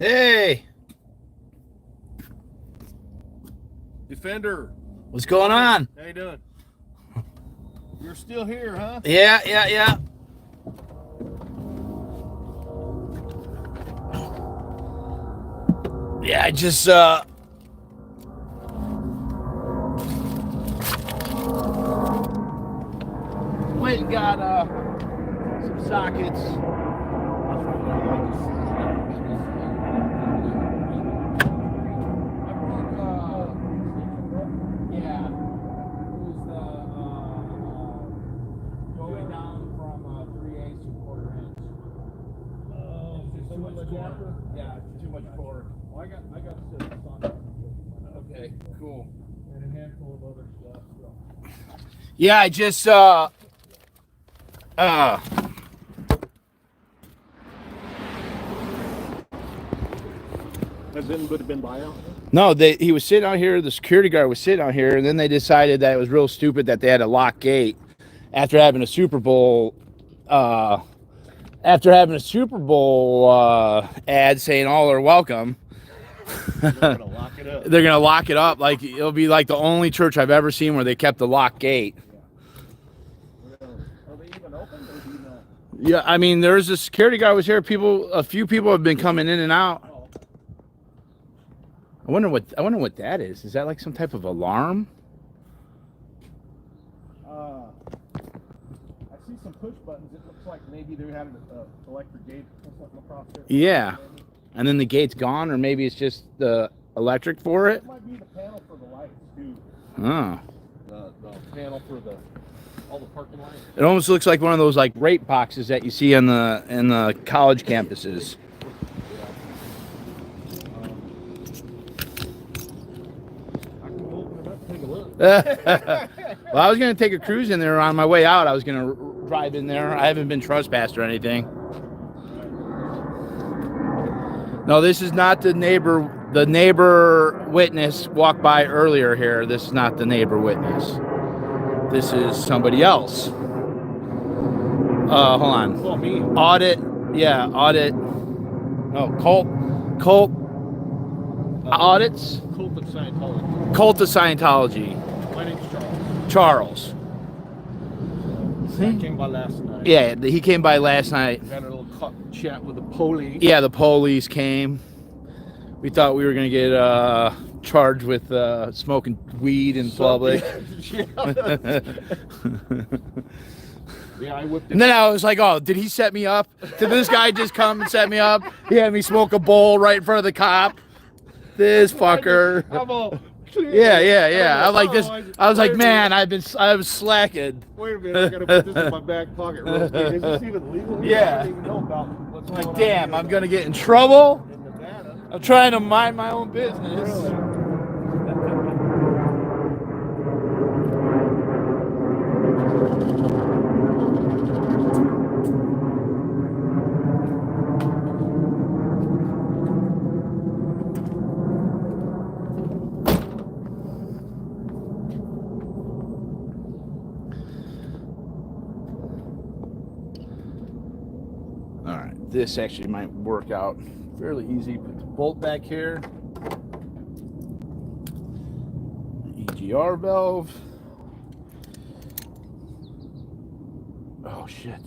Hey, Defender, what's going on? how you doing? You're still here, huh? Yeah. Yeah, I just went and got some sockets. Yeah, too much cord. Well, I got some sockets. Okay, cool. And a handful of other stuff. So. Yeah, I just Has anybody been by out? no, he was sitting out here, the security guard was sitting out here, and then they decided that it was real stupid that they had a locked gate after having a Superbowl ad saying all are welcome. They're gonna lock it up. They're gonna lock it up. Like it'll be like the only church I've ever seen where they kept the locked gate. Are they even open, or do you know? Yeah, I mean, there's a security guard was here. A few people have been coming in and out. Oh. I wonder what that is. Is that like some type of alarm? I see some push buttons. It looks like maybe they had an electric gate or something across there. Yeah. And then the gate's gone, or maybe it's just the electric for it. It might be the panel for the lights too. Oh. The panel for all the parking lights. It almost looks like one of those like rape boxes that you see in the college campuses. I can open it up and take a look. Well, I was gonna take a cruise in there on my way out. I was gonna drive in there. I haven't been trespassed or anything. No, this is not the neighbor. The neighbor witness walked by earlier here. This is not the neighbor witness. This is somebody else. Hold on. Well, me. Audit. Yeah, audit. No, cult. Audits. Kult of Scientology. Kult of Scientology. My name's Charles. Charles. I came by last night. Yeah, he came by last night. Had a little chat with the police. Yeah, the police came. We thought we were gonna get charged with smoking weed in public. Yeah, I whipped it. And then I was like, "Oh, did he set me up? Did this guy just come and set me up? He had me smoke a bowl right in front of the cop. This fucker." I'm all clear. Yeah. I'm like this. I was like, man, I was slacking. Wait a minute, I gotta put this in my back pocket real quick. Is this even legal? Yeah. I don't even know about what's going Like, on damn, here. I'm gonna get in trouble. In Nevada. I'm trying to mind my own business. All right, this actually might work out fairly easy. Put the bolt back here. EGR valve. Oh shit.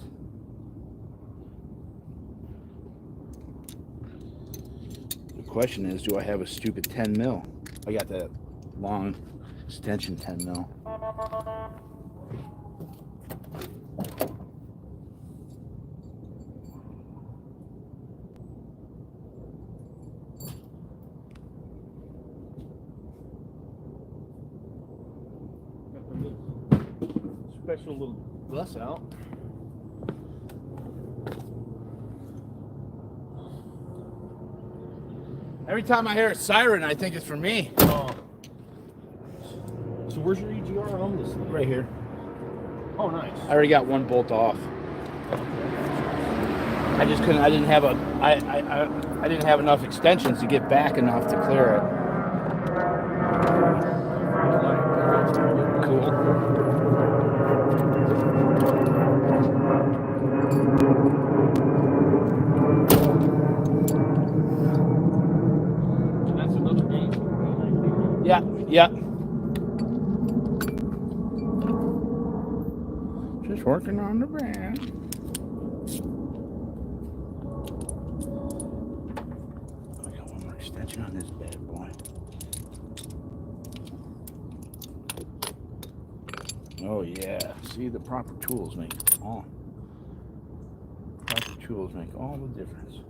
The question is, do I have a stupid 10 mil? I got that long extension 10 mil. Got the little special little bus out. Every time I hear a siren, I think it's for me. So where's your EGR on this thing? Right here. Oh, nice. I already got one bolt off. I just couldn't. I didn't have I didn't have enough extensions to get back enough to clear it. Cool. Yep. Just working on the van. I got one more extension on this bad boy. Oh yeah. See, the proper tools make all. Proper tools make all the difference.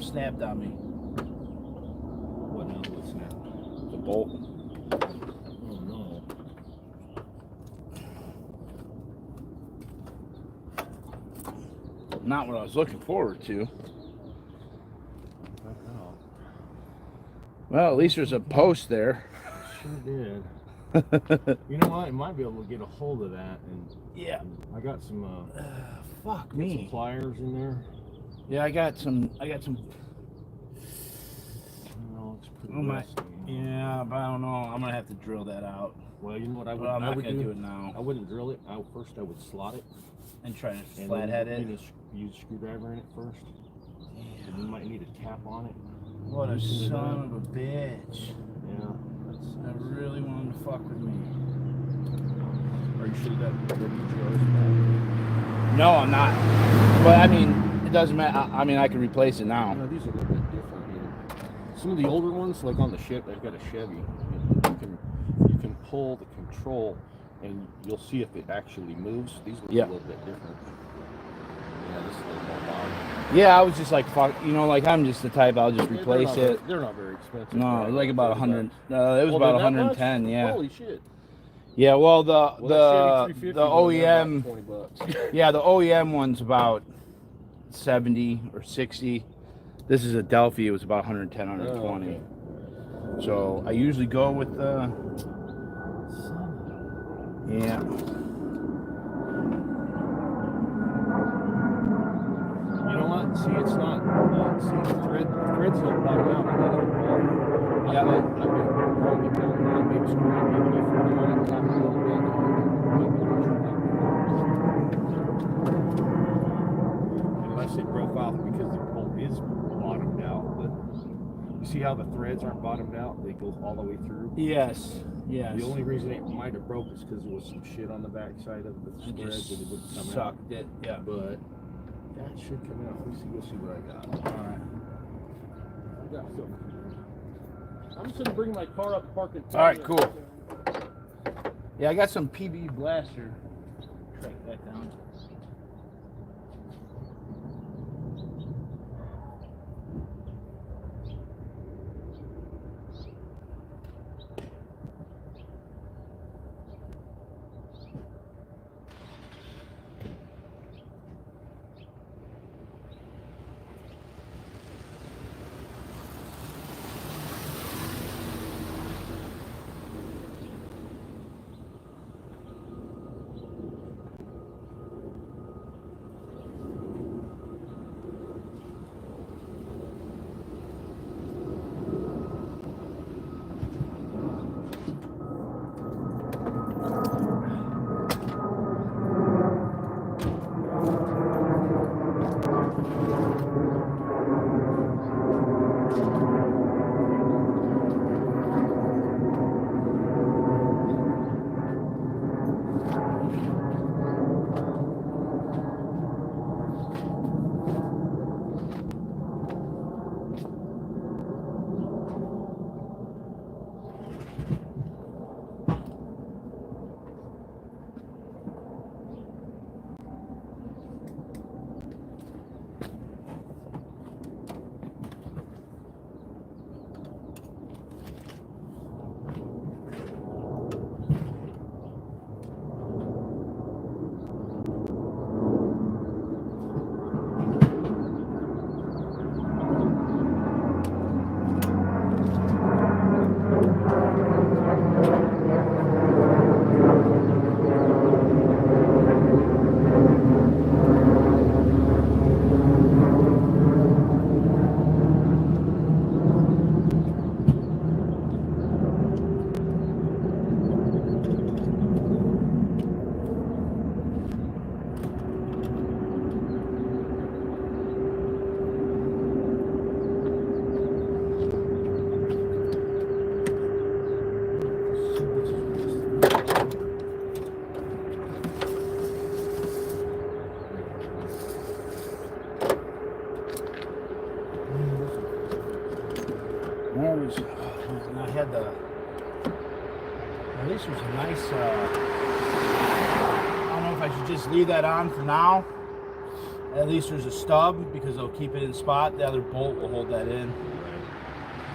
Snapped on me. What now? What snapped? The bolt. Oh no. Not what I was looking forward to. Oh. Well, at least there's a post there. Sure did. You know what? I might be able to get a hold of that. And yeah. I got some. Fuck me. Some pliers in there. Yeah, I got some. No, it's pretty rusty. Yeah, but I don't know. I'm gonna have to drill that out. Well, you know what I would, I'm not I would gonna do do it now. I wouldn't drill it. First I would slot it and try to and flathead it. Use a screwdriver in it first. Yeah. And you might need a cap on it. What a son of a bitch. Yeah. I really wanted to fuck with me. Are you sure that WGR is No, I'm not. But I mean, it doesn't matter. I mean, I can replace it now. No, these are a little bit different here. Some of the older ones, like on the Chevy, I've got a Chevy. You can pull the control, and you'll see if it actually moves. These look a little bit different. Yeah, this is a little more modern. Yeah, I was just like, fuck, you know, like I'm just the type, I'll just replace it. They're not very expensive. No, like about 100. It was about 110. Yeah. Holy shit. Yeah, well, the OEM. OEM, yeah, the OEM one's about 70 or 60. This is a Delphi. It was about 110, 120. Okay. So I usually go with the. Yeah. You know what? See, it's not. See, the threads don't bottom out. Yeah. I've been trying to tell them maybe screw it, maybe if you want it, tap it a little bit. Unless it broke off because the bolt is bottomed out, but you see how the threads aren't bottomed out? They go all the way through. Yes. Yes. The only reason it might have broke is because there was some shit on the back side of the threads and it wouldn't come out. Sucked it. Yeah. But that should come out. We'll see what I got. All right. I got some. I'm just gonna bring my car up, park it. All right, cool. Yeah, I got some PB Blaster. Track that down. screws. And I had the. At least there's a nice. I don't know if I should just leave that on for now. At least there's a stub because they'll keep it in spot. The other bolt will hold that in.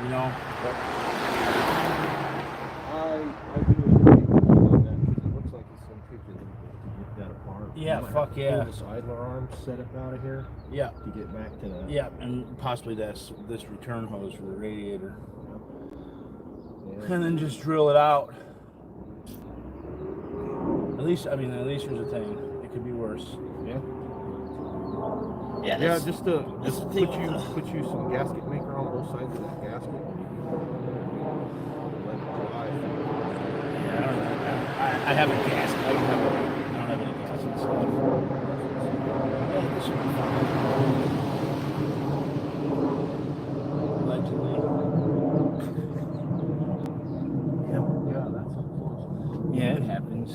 You know. I do agree on that because it looks like it's some picture to get that apart. Yeah, fuck yeah. This idler arm set up out of here. Yeah. To get back to that. Yeah, and possibly this return hose for the radiator. Yeah. And then just drill it out. At least there's a thing. It could be worse. Yeah. Yeah, just put you some gasket maker on both sides of that gasket. And let it dry. Yeah, I have a gasket. I don't have any gasket stuff. Yeah, this should be fun. Allegedly. Yeah, that's unfortunate. Yeah, it happens.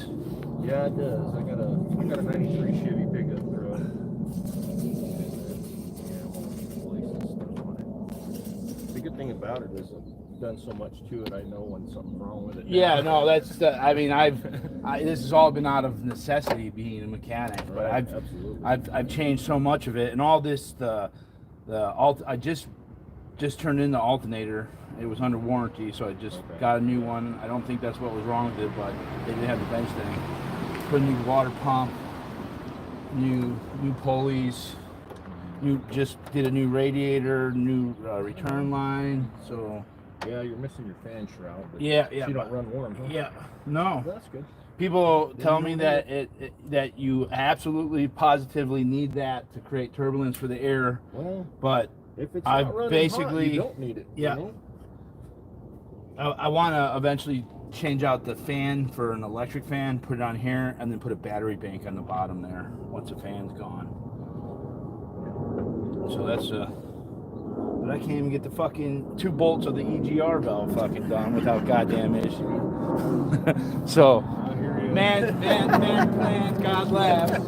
Yeah, it does. I got a 93 Chevy pickup truck. The good thing about it is I've done so much to it, I know when something's wrong with it. Yeah, no, that's this has all been out of necessity being a mechanic, but Right, I've changed so much of it, and all this I just turned in the alternator. It was under warranty, so I just got a new one. I don't think that's what was wrong with it, but they didn't have the bench thing. Put a new water pump, new pulleys. Just did a new radiator, new return line. So yeah, you're missing your fan shroud. But yeah. You don't run warm, huh? Yeah, no. That's good. People tell me that that you absolutely positively need that to create turbulence for the air. Well, but if it's I not running basically hot, you don't need it. Yeah. You know? I want to eventually change out the fan for an electric fan, put it on here, and then put a battery bank on the bottom there once the fan's gone. So that's but I can't even get the fucking 2 bolts of the EGR valve fucking done without goddamn issue. So, man plans, God laughs.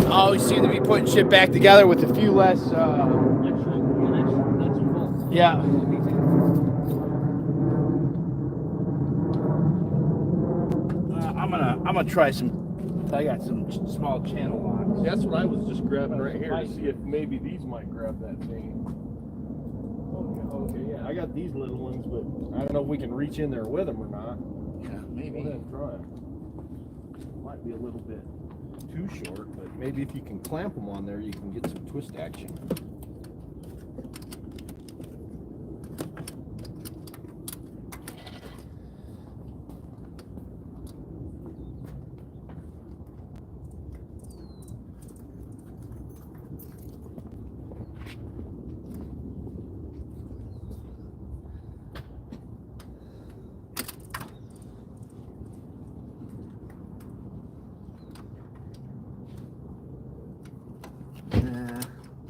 Always seem to be putting shit back together with a few less. Yeah. I'm gonna try some. I got some small channel locks. That's what I was just grabbing right here to see if maybe these might grab that thing. Okay, yeah. I got these little ones, but I don't know if we can reach in there with them or not. Yeah, maybe. Go ahead and try. Might be a little bit too short, but maybe if you can clamp them on there, you can get some twist action.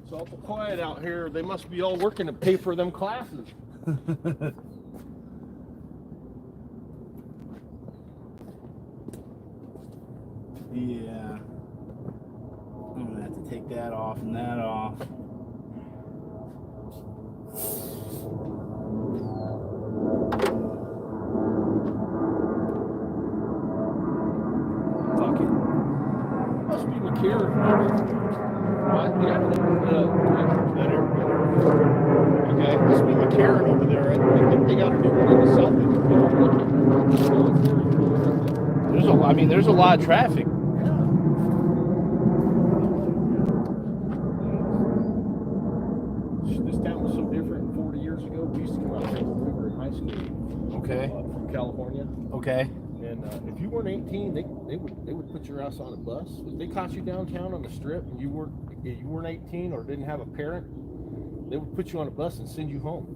It's awful quiet out here. They must be all working to pay for them classes. Yeah. I'm gonna have to take that off and that off. Fuck it. Must be McCarran. Okay, must be McCarran over there. I think they got to do one on the south end. There's a lot of traffic. This town was so different 40 years ago. We used to come out here when we were in high school. Okay. From California. Okay. And if you weren't 18, they would put your ass on a bus. If they caught you downtown on the strip and you weren't 18 or didn't have a parent, they would put you on a bus and send you home.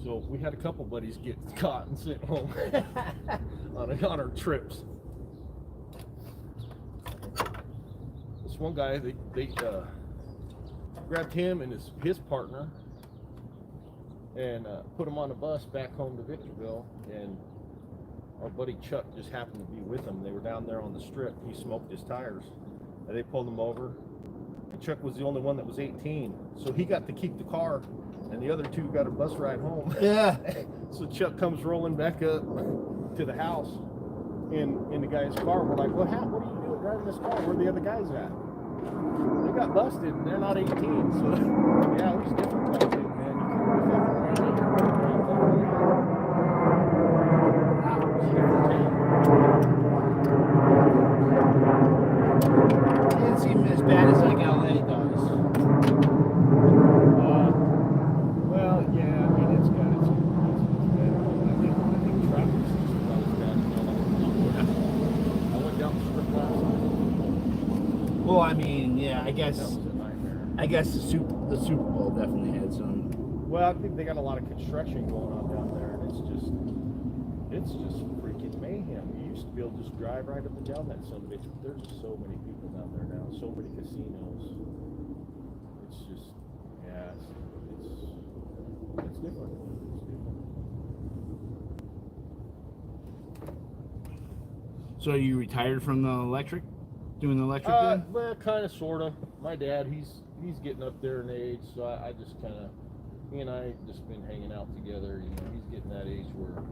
So we had a couple buddies get caught and sent home on our trips. This one guy, they grabbed him and his partner and put him on a bus back home to Victorville, and our buddy Chuck just happened to be with him. They were down there on the strip. He smoked his tires. And they pulled him over. And Chuck was the only one that was 18. So he got to keep the car, and the other two got a bus ride home. Yeah. So Chuck comes rolling back up to the house in the guy's car. We're like, what happened? What are you doing driving this car? Where are the other guys at? They got busted, and they're not 18. So, yeah, it was different back then, man. You couldn't be fucking It didn't seem as bad as like LA does. Well, yeah, I mean, it's got its bad. I think traffic is not as bad as LA. I went down the strip last night. Well, I mean, yeah, I That guess was a nightmare. the Super Bowl definitely had some. Well, I think they got a lot of construction going on down there, and it's just freaking mayhem. You used to be able to just drive right up and down that son of a bitch, but there's so many people down there now, so many casinos. It's just, yeah, it's different. It's different. So you retired from the electric, doing the electric then? Well, kind of, sort of. My dad, he's getting up there in age, so I just kind of, he and I just been hanging out together. You know, he's getting that age where,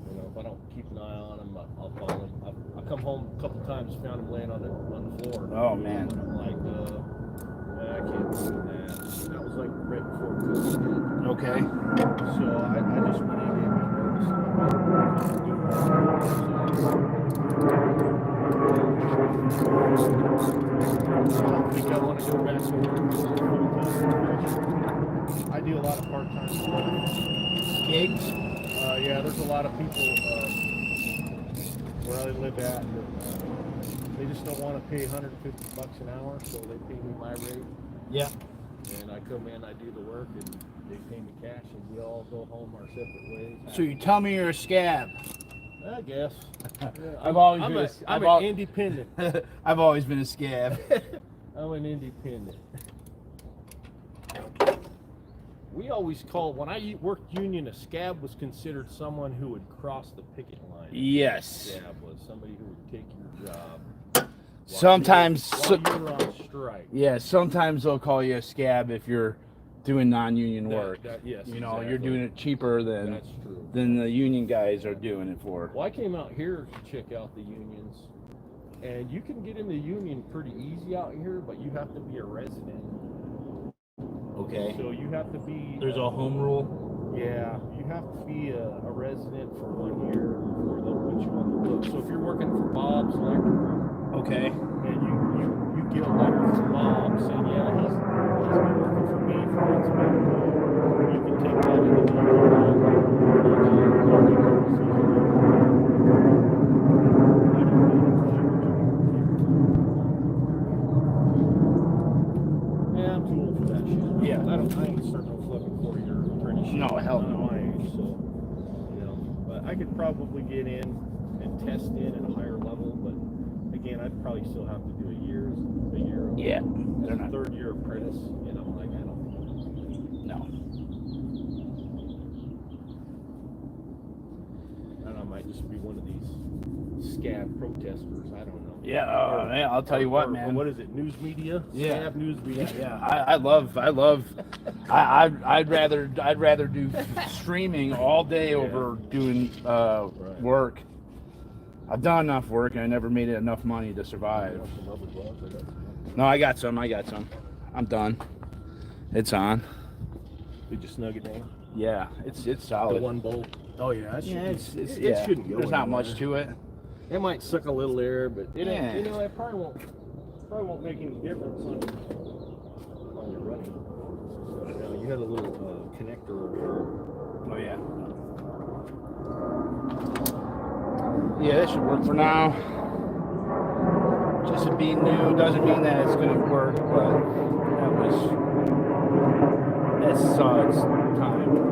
you know, if I don't keep an eye on him, I'll call him. I come home a couple times, found him laying on the floor. Oh man. I'm like, I can't do that. That was like right before COVID hit. Okay. So I just went in and noticed I think I want to go back to work full-time. I do a lot of part-time stuff. Gigs? Yeah, there's a lot of people where I live at that they just don't want to pay $150 an hour, so they pay me my rate. Yeah. And I come in, I do the work, and they pay me cash, and we all go home our separate ways. So you tell me you're a scab. I guess. Yeah, I'm an independent. I've always been a scab. I'm an independent. We always called, when I worked union, a scab was considered someone who would cross the picket line. Yes. A scab was somebody who would take your job. Sometimes. While you were on strike. Yeah, sometimes they'll call you a scab if you're doing non-union work. Yes, you know, exactly. you're doing it cheaper than That's true. the union guys are doing it for. Well, I came out here to check out the unions, and you can get in the union pretty easy out here, but you have to be a resident. Okay. So you have to be. There's a home rule. Yeah, you have to be a resident for 1 year before they'll put you on the books. So if you're working for Bob's Electrical, Okay. and you get a letter from Bob saying, yeah, he's been working for me for months, you can take that into the Yeah, I'm too old for that shit. Yeah. I ain't starting no fucking 4-year apprenticeship. No, hell no. Not my age, so, you know, but I could probably get in and test in at a higher level, but again, I'd probably still have to do a year. Yeah. As They're a not. third-year apprentice, you know, like I don't. No. I don't know, I might just be one of these scab protesters. I don't know. Yeah. Yeah. I'll tell you what, Or man. what is it? News media? Yeah. Scab news media. Yeah, I love. I'd rather do streaming all day over doing work. I've done enough work and I never made it enough money to survive. No, I got some. I'm done. It's on. Did you snug it down? Yeah, it's The solid. one bolt. Oh yeah, it shouldn't go. There's not anywhere. much to it. It might suck a little air, but it ain't, Yeah. you know, it probably won't make any difference on your running. So, you had a little connector over Oh yeah. Yeah, this should work for now. Just it being new doesn't mean that it's gonna work, but that saw its time.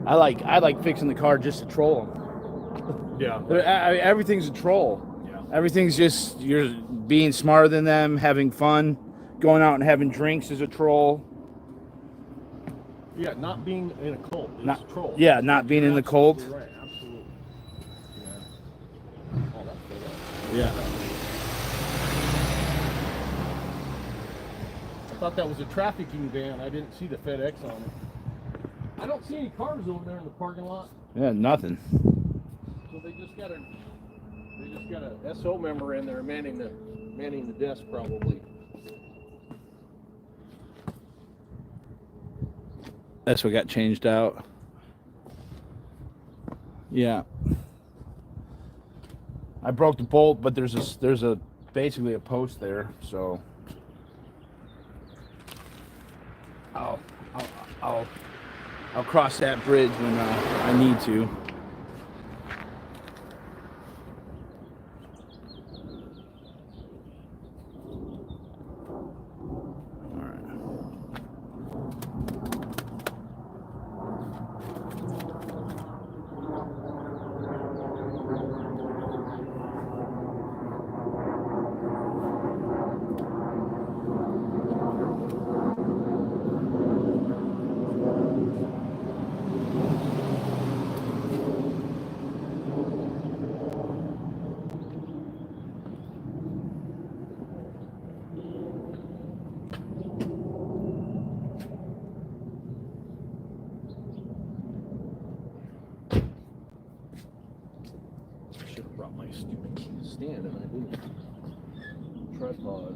I like fixing the car just to troll them. Yeah. Everything's a troll. Yeah. Everything's just you're being smarter than them, having fun, going out and having drinks is a troll. Yeah, not being in a cult. It's Not troll. yeah, not being in the cult. Right, absolutely. Yeah. Oh, that's good. Yeah. I thought that was a trafficking van. I didn't see the FedEx on it. I don't see any cars over there in the parking lot. Yeah, nothing. So they just got a SO member in there manning the desk probably. That's what got changed out. Yeah. I broke the bolt, but there's a basically a post there, so I'll cross that bridge when I need to. Stand and I didn't. Tripod.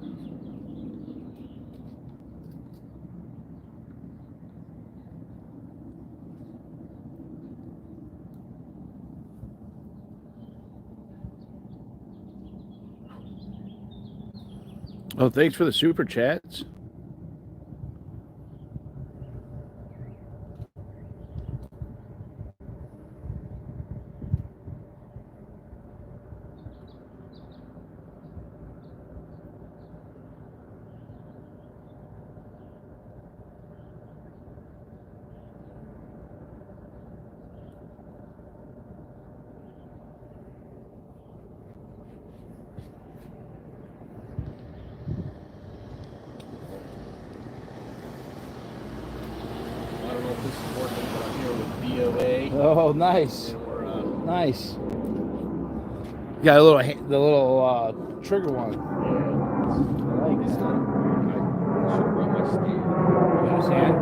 Oh, thanks for the super chats. Oh, nice. Nice. You got the little trigger one. Yeah. I like this one. I should have brought my stand. You understand?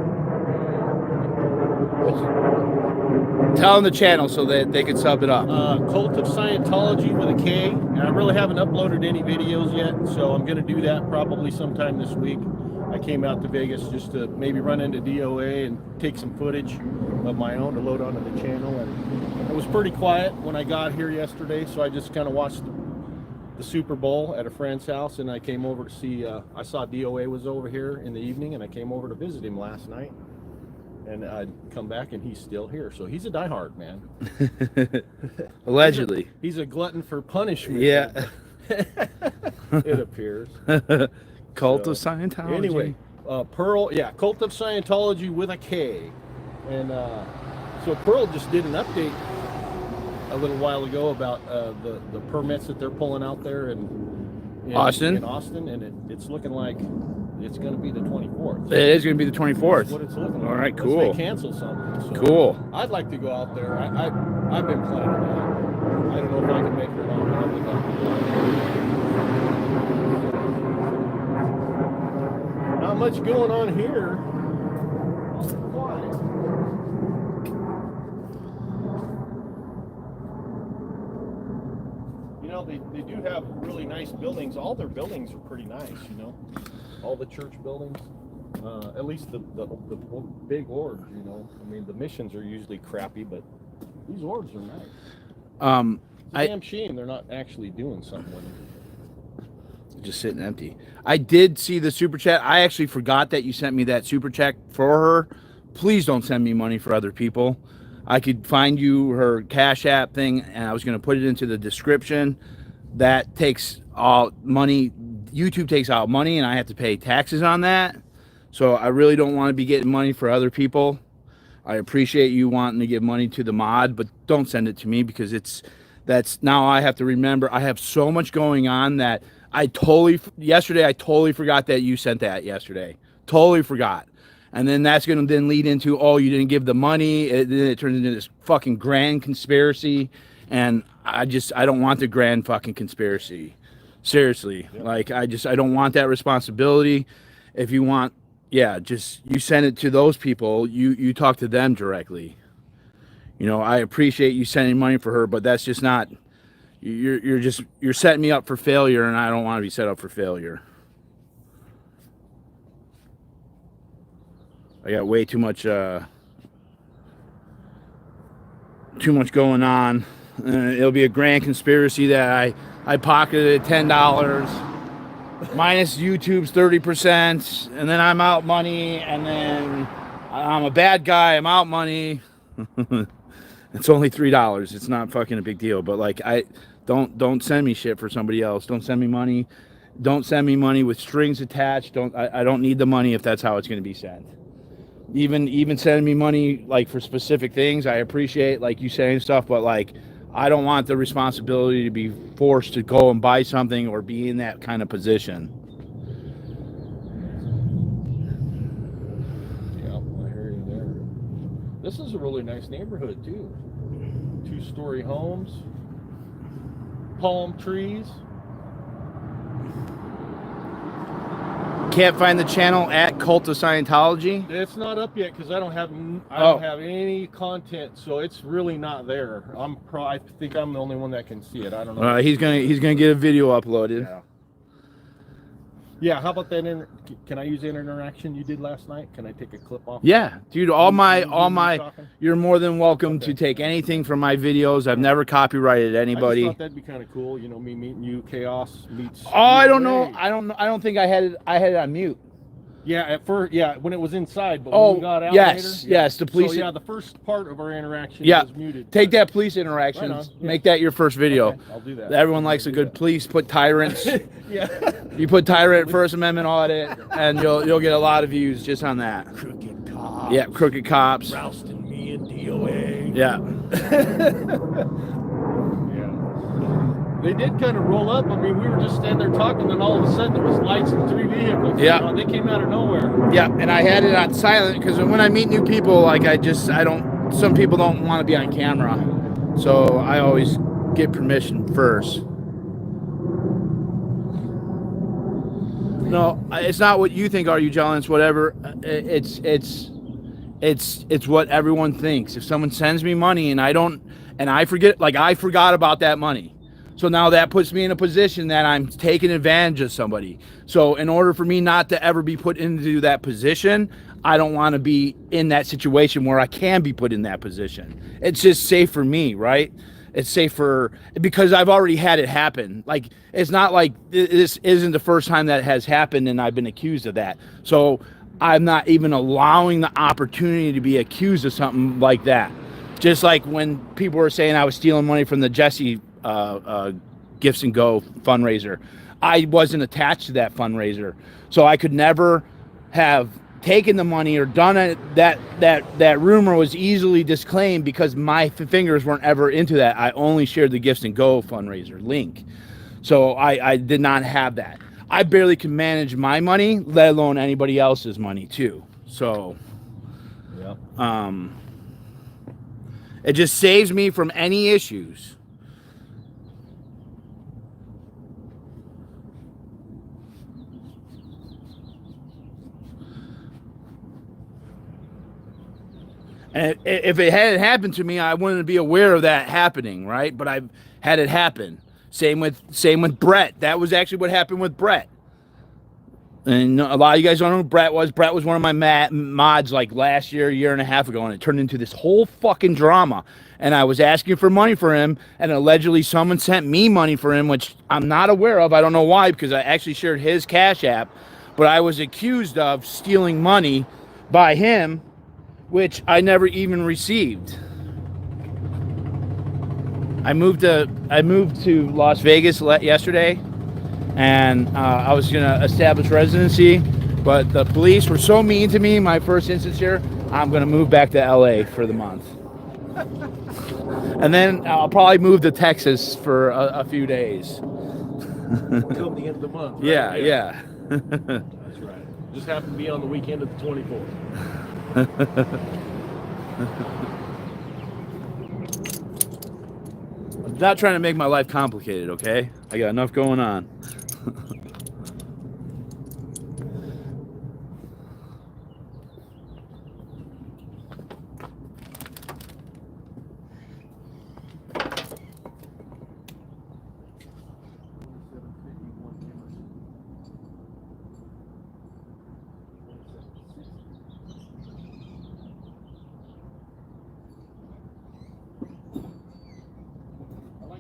Tell them the channel so that they can sub it up. Kult of Scientology with a K. And I really haven't uploaded any videos yet, so I'm going to do that probably sometime this week. I came out to Vegas just to maybe run into DOA and take some footage of my own to load onto the channel. And it was pretty quiet when I got here yesterday, so I just kind of watched the Super Bowl at a friend's house, and I came over to see, I saw DOA was over here in the evening, and I came over to visit him last night. And I'd come back, and he's still here. So he's a diehard, man. Allegedly. He's a glutton for punishment. Yeah. It appears. Cult of Scientology. Anyway, Pearl, yeah, Kult of Scientology with a K. And so Pearl just did an update a little while ago about the permits that they're pulling out there in Austin. In Austin, and it's looking like it's going to be the 24th. It is going to be the 24th. That's what it's looking like. All right, Unless cool. they cancel something. So cool. I'd like to go out there. I've been planning that. I don't know if I can make it or not. Not much going on here. You know, they do have really nice buildings. All their buildings are pretty nice, you know. All the church buildings. At least the big orbs, you know. I mean, the missions are usually crappy, but these orbs are nice. It's a damn shame they're not actually doing something with them. Just sitting empty. I did see the super chat. I actually forgot that you sent me that super chat for her. Please don't send me money for other people. I could find you her Cash App thing, and I was going to put it into the description. That takes all money. YouTube takes out money, and I have to pay taxes on that. So I really don't want to be getting money for other people. I appreciate you wanting to give money to the mod, but don't send it to me because that's now I have to remember. I have so much going on that yesterday I totally forgot that you sent that yesterday. Totally forgot. And then that's going to then lead into, oh, you didn't give the money. Then it turns into this fucking grand conspiracy. And I don't want the grand fucking conspiracy. Seriously. Yep. Like, I don't want that responsibility. If you want, yeah, just you send it to those people. You talk to them directly. You know, I appreciate you sending money for her, but that's just not, you're setting me up for failure, and I don't want to be set up for failure. I got way too much going on. It'll be a grand conspiracy that I pocketed $10 minus YouTube's 30%, and then I'm out money, and then I'm a bad guy, I'm out money. It's only $3. It's not fucking a big deal, but like, don't send me shit for somebody else. Don't send me money. Don't send me money with strings attached. I don't need the money if that's how it's going to be sent. Even sending me money like for specific things, I appreciate like you saying stuff, but like, I don't want the responsibility to be forced to go and buy something or be in that kind of position. Yeah, I hear you there. This is a really nice neighborhood too. 2-story homes, palm trees. Can't find the channel at Kult of Scientology. It's not up yet because I don't have any content, so it's really not there. I think I'm the only one that can see it. I don't know. He's gonna get a video uploaded. Yeah. Yeah. How about that? Can I use that interaction you did last night? Can I take a clip off? Yeah, dude. You're more than welcome to take anything from my videos. I've never copyrighted anybody. I just thought that'd be kind of cool. You know, me meeting you, KOS meets. Oh, I don't know. I don't think I had it on mute. Yeah, at first, yeah, when it was inside, but when we got out yes, the police. So yeah, the first part of our interaction was muted. Take that police interaction. Right on, yeah. Make that your first video. Okay, I'll do that. Everyone likes a good police. Put tyrants. Yeah. You put tyrant First Amendment audit, and you'll get a lot of views just on that. Crooked cops. Yeah, crooked cops. Rousting me in DOA. Yeah. They did kind of roll up. I mean, we were just standing there talking, and all of a sudden there was lights and 3 vehicles. Yeah. You know, they came out of nowhere. Yeah, and I had it on silent because when I meet new people, like some people don't want to be on camera. So I always get permission first. No, it's not what you think, are you, John? It's whatever. It's what everyone thinks. If someone sends me money and I forget, like I forgot about that money. So now that puts me in a position that I'm taking advantage of somebody. So in order for me not to ever be put into that position, I don't want to be in that situation where I can be put in that position. It's just safe for me, right? It's safer because I've already had it happen. Like, it's not like this isn't the first time that has happened and I've been accused of that. So I'm not even allowing the opportunity to be accused of something like that. Just like when people were saying I was stealing money from the Jesse Gifts and Go fundraiser. I wasn't attached to that fundraiser. So I could never have taken the money or done it. That rumor was easily disclaimed because my fingers weren't ever into that. I only shared the Gifts and Go fundraiser link. So I did not have that. I barely can manage my money, let alone anybody else's money too. So it just saves me from any issues. And if it hadn't happened to me, I wouldn't be aware of that happening, right? But I've had it happen. Same with Brett. That was actually what happened with Brett. And a lot of you guys don't know who Brett was. Brett was one of my mods like last year and a half ago, and it turned into this whole fucking drama. And I was asking for money for him, and allegedly someone sent me money for him, which I'm not aware of. I don't know why, because I actually shared his Cash App. But I was accused of stealing money by him, which I never even received. I moved to Las Vegas yesterday, and I was gonna establish residency, but the police were so mean to me. My first instance here, I'm gonna move back to LA for the month, and then I'll probably move to Texas for a few days. Till the end of the month. Right? Yeah. That's right. Just happened to be on the weekend of the 24th. I'm not trying to make my life complicated, okay? I got enough going on.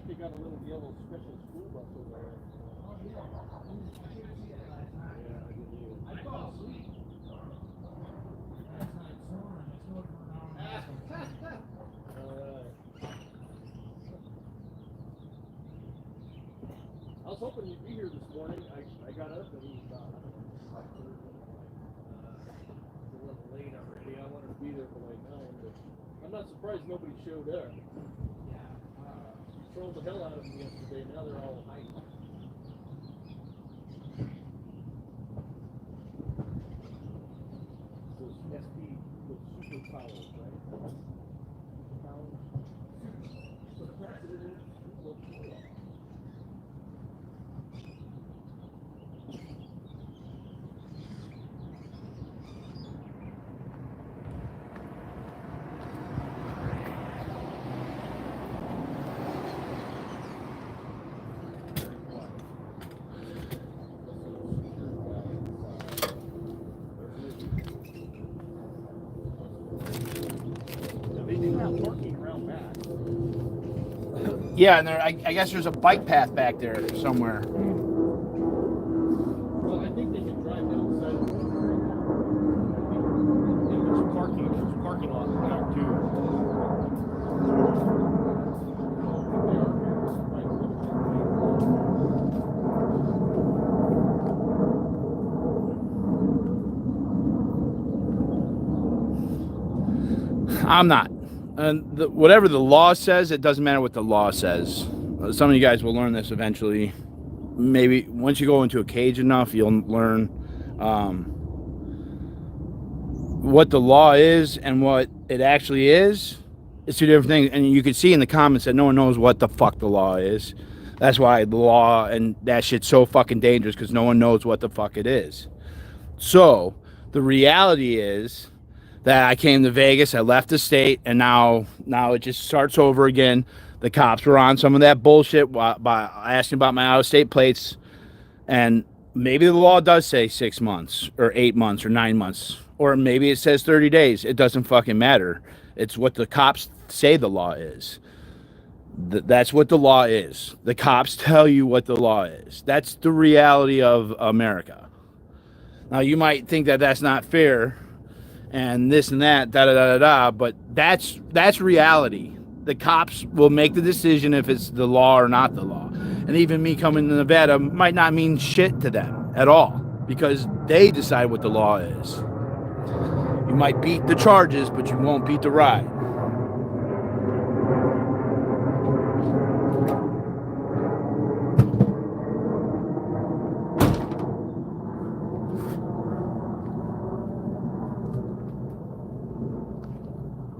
They got a little yellow special school bus over there. I fell asleep. I was hoping you'd be here this morning. I got up and it was a little late already. I wanted to be there for like 9, but I'm not surprised nobody showed up. Trolled the hell out of them yesterday. Now they're all hiding. Those SP, those superpowers, right? Superpowers. So the president is Yeah, and I guess there's a bike path back there somewhere. Well, I think they can drive outside of the there's parking lot back too. I'm not. And whatever the law says, it doesn't matter what the law says. Some of you guys will learn this eventually. Maybe once you go into a cage enough, you'll learn what the law is and what it actually is. It's two different things. And you can see in the comments that no one knows what the fuck the law is. That's why the law and that shit's so fucking dangerous, because no one knows what the fuck it is. So the reality is that I came to Vegas, I left the state, and now it just starts over again. The cops were on some of that bullshit by asking about my out-of-state plates, and maybe the law does say 6 months, or 8 months, or 9 months, or maybe it says 30 days. It doesn't fucking matter. It's what the cops say the law is. That's what the law is. The cops tell you what the law is. That's the reality of America. Now, you might think that that's not fair, and this and that, but that's reality. The cops will make the decision if it's the law or not the law. And even me coming to Nevada might not mean shit to them at all, because they decide what the law is. You might beat the charges, but you won't beat the ride.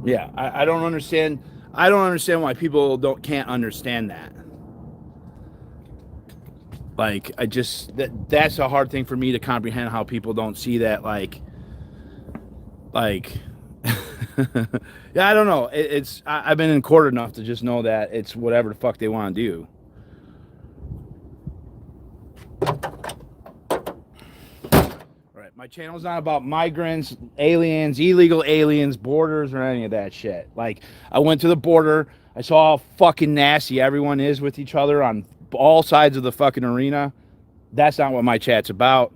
Yeah, I don't understand. I don't understand why people can't understand that. Like, that's a hard thing for me to comprehend, how people don't see that. Like, yeah, I don't know. I've been in court enough to just know that it's whatever the fuck they want to do. My channel's not about migrants, aliens, illegal aliens, borders, or any of that shit. Like, I went to the border. I saw how fucking nasty everyone is with each other on all sides of the fucking arena. That's not what my chat's about.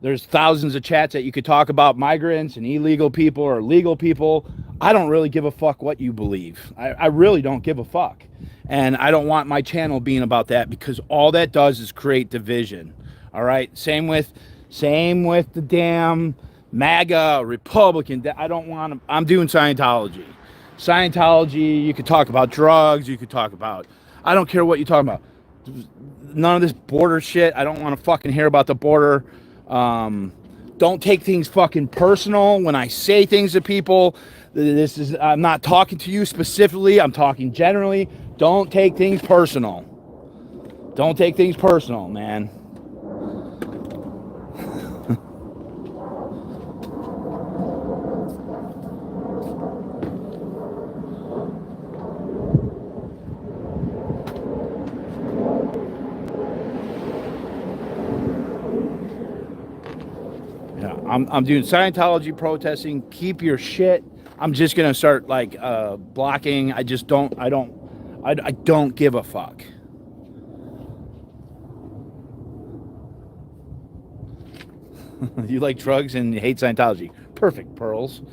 There's thousands of chats that you could talk about migrants and illegal people or legal people. I don't really give a fuck what you believe. I really don't give a fuck. And I don't want my channel being about that, because all that does is create division. All right? Same with the damn MAGA, Republican. I don't want to. I'm doing Scientology. Scientology, you could talk about drugs. You could talk about, I don't care what you're talking about. None of this border shit. I don't want to fucking hear about the border. don't take things fucking personal when I say things to people. I'm not talking to you specifically. I'm talking generally. Don't take things personal. Don't take things personal, man. Yeah, I'm doing Scientology protesting. Keep your shit. I'm just gonna start like blocking. I don't give a fuck. You like drugs and you hate Scientology. Perfect, Pearls.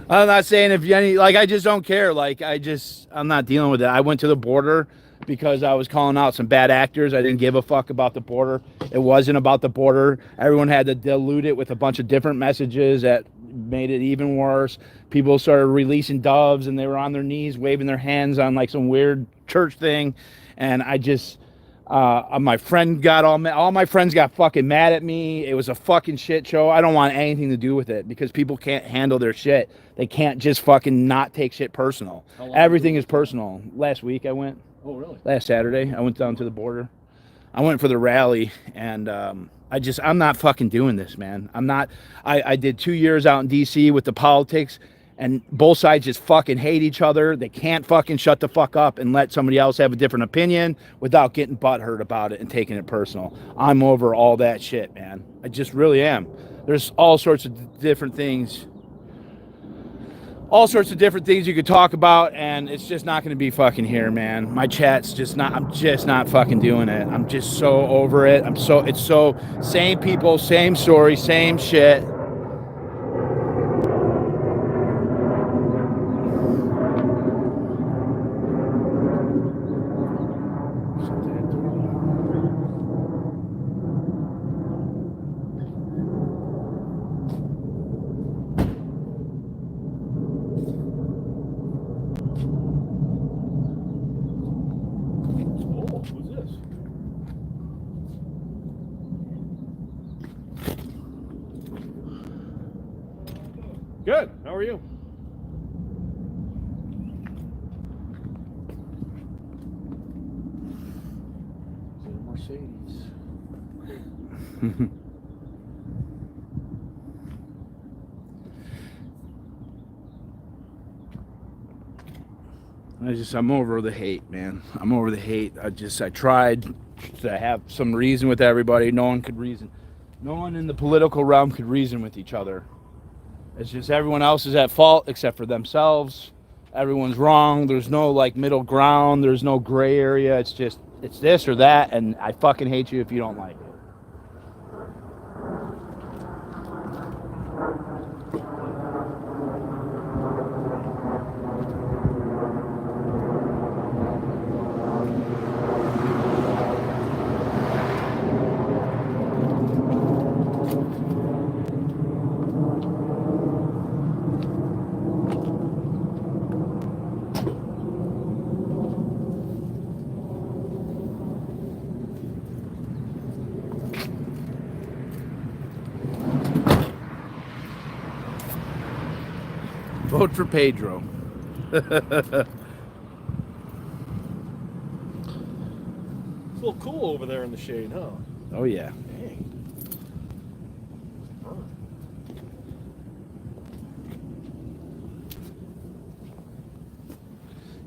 I'm not saying if you any like I just don't care. Like I'm not dealing with it. I went to the border because I was calling out some bad actors. I didn't give a fuck about the border. It wasn't about the border. Everyone had to dilute it with a bunch of different messages that made it even worse. People started releasing doves and they were on their knees waving their hands on like some weird church thing. And I just my friend got all my friends got fucking mad at me. It was a fucking shit show. I don't want anything to do with it because people can't handle their shit. They can't just fucking not take shit personal. Everything is personal. Last week I went. Oh, really? Last Saturday I went down to the border. I went for the rally and I'm not fucking doing this, man. I'm not. I did 2 years out in DC with the politics. And both sides just fucking hate each other. They can't fucking shut the fuck up and let somebody else have a different opinion without getting butthurt about it and taking it personal. I'm over all that shit, man. I just really am. There's all sorts of different things. All sorts of different things you could talk about, and it's just not going to be fucking here, man. My chat's just not, I'm just not fucking doing it. I'm just so over it. It's so, same people, same story, same shit. Good. How are you? Mercedes. I'm over the hate, man. I'm over the hate. I tried to have some reason with everybody. No one could reason. No one in the political realm could reason with each other. It's just everyone else is at fault except for themselves. Everyone's wrong. There's no like middle ground. There's no gray area. It's just, it's this or that, and I fucking hate you if you don't like it. Vote for Pedro. It's a little cool over there in the shade, huh? Oh, yeah. Dang.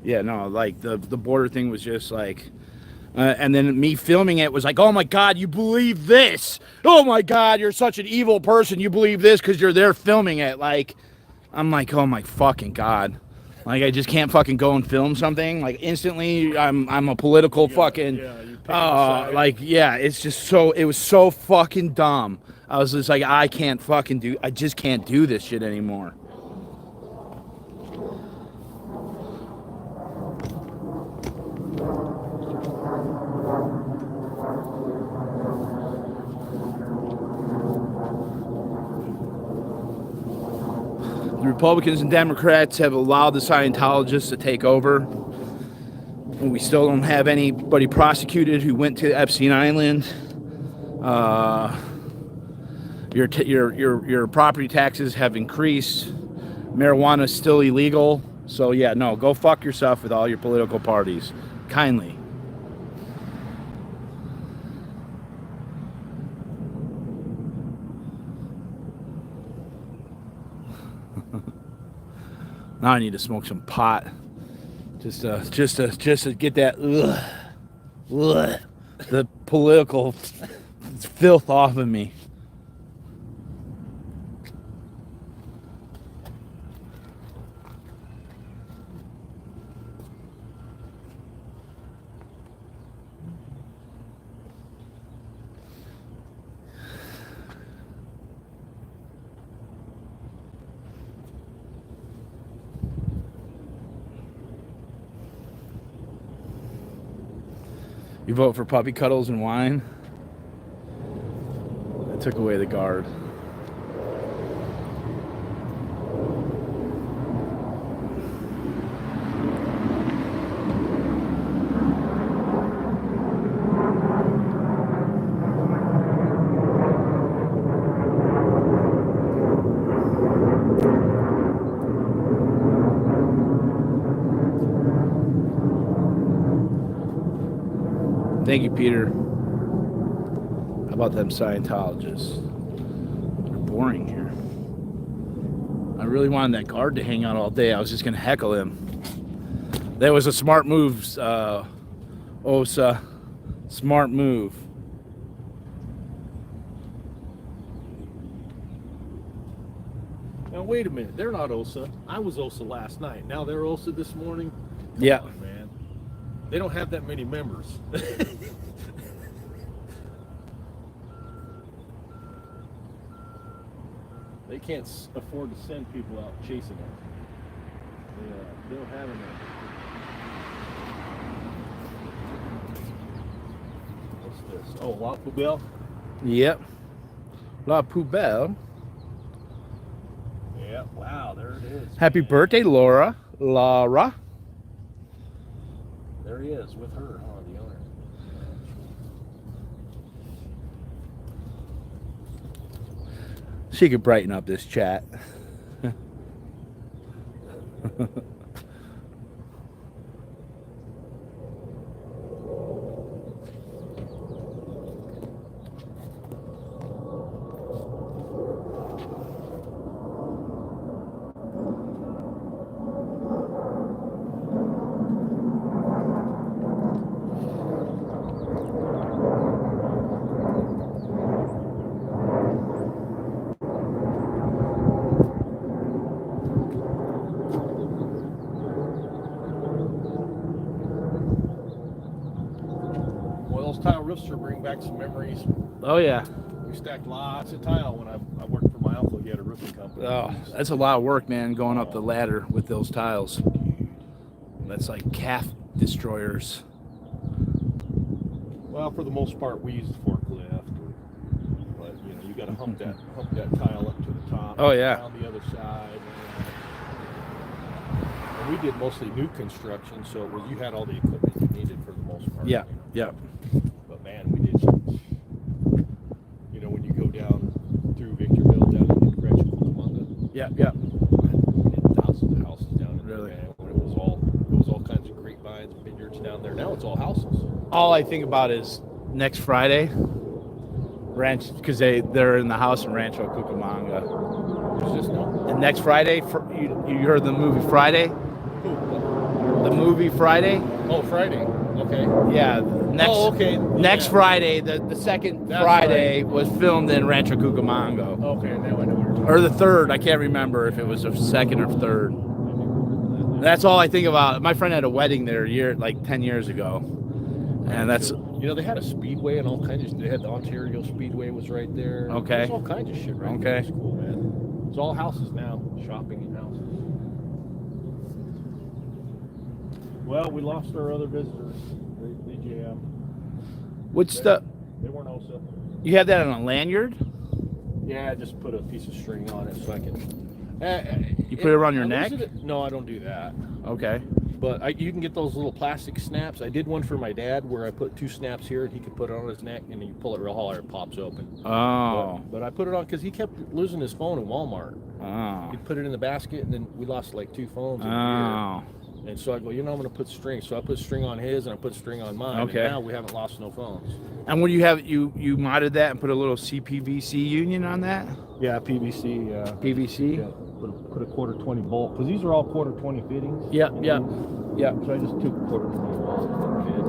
Yeah, no, like the border thing was just like, and then me filming it was like, oh my God, you believe this? Oh my God, you're such an evil person. You believe this because you're there filming it. Like, I'm like, oh my fucking God. Like, I just can't fucking go and film something. Like, instantly, I'm a political fucking, like, yeah, it's just so, it was so fucking dumb. I was just like, I just can't do this shit anymore. The Republicans and Democrats have allowed the Scientologists to take over. And we still don't have anybody prosecuted who went to Epstein Island. Your property taxes have increased. Marijuana is still illegal. So yeah, no, go fuck yourself with all your political parties. Kindly. Now I need to smoke some pot. Just to get that the political filth off of me. You vote for puppy cuddles and wine? I took away the guard. Thank you, Peter. How about them Scientologists? They're boring here. I really wanted that guard to hang out all day. I was just going to heckle him. That was a smart move, Osa. Smart move. Now, wait a minute. They're not OSA. I was OSA last night. Now they're OSA this morning? Come Yeah. on, man. They don't have that many members. They can't afford to send people out chasing them. They don't have enough. What's this? Oh, La Poubelle? Yep. La Poubelle. Yeah, wow, there it is. Happy birthday, Laura. Laura. There he is with her, huh, the owner. She could brighten up this chat. Tile roofs sure bring back some memories. Oh, yeah. We stacked lots of tile when I worked for my uncle. He had a roofing company. Oh, that's a lot of work, man, going up the ladder with those tiles. That's like calf destroyers. Well, for the most part, we used the forklift. But, you know, you got to hump that tile up to the top. Oh, yeah. Down the other side. And we did mostly new construction, so it was, you had all the equipment you needed for the most part. Yeah, you know. yeah. But man, we did, you know, when you go down through Victorville, down into Gresham, Cucamonga. Yeah, yeah. We did thousands of houses down in Really? there, man. When it was all kinds of grapevines, vineyards down there. Now it's all houses. All I think about is next Friday, ranch, because they're in the house in Rancho Cucamonga. There's just no. And next Friday, you heard the movie Friday? The movie Friday? Oh, Friday. Okay. Yeah. Next Yeah. Friday, the second That's Friday was filmed in Rancho Cucamonga. Okay, now I know what you're talking Or the third. I can't remember if it was the second or third. That's all I think about. My friend had a wedding there 10 years ago. And that's... You know, they had a speedway and all kinds of... They had the Ontario Speedway was right there. Okay. There's all kinds of shit right there. Okay. It's cool, man. It's all houses now. Shopping and houses. Well, we lost our other visitors. They jammed. What's They weren't OSA. You have that on a lanyard? Yeah, I just put a piece of string on it so I can... You put it around your neck? No, I don't do that. Okay. But you can get those little plastic snaps. I did one for my dad where I put 2 snaps here, and he could put it on his neck, and you pull it real hard, it pops open. Oh. But I put it on because he kept losing his phone in Walmart. Oh. He'd put it in the basket, and then we lost like 2 phones in a Oh. year. And so I go, I'm going to put string. So I put string on his, and I put string on mine. Okay. And now we haven't lost no phones. And when you have you modded that and put a little CPVC union on that? Yeah, PVC. PVC? Yeah, put a quarter 20 bolt because these are all quarter 20 fittings. Yeah, yeah, yeah. So I just took a quarter 20 bolt and fit.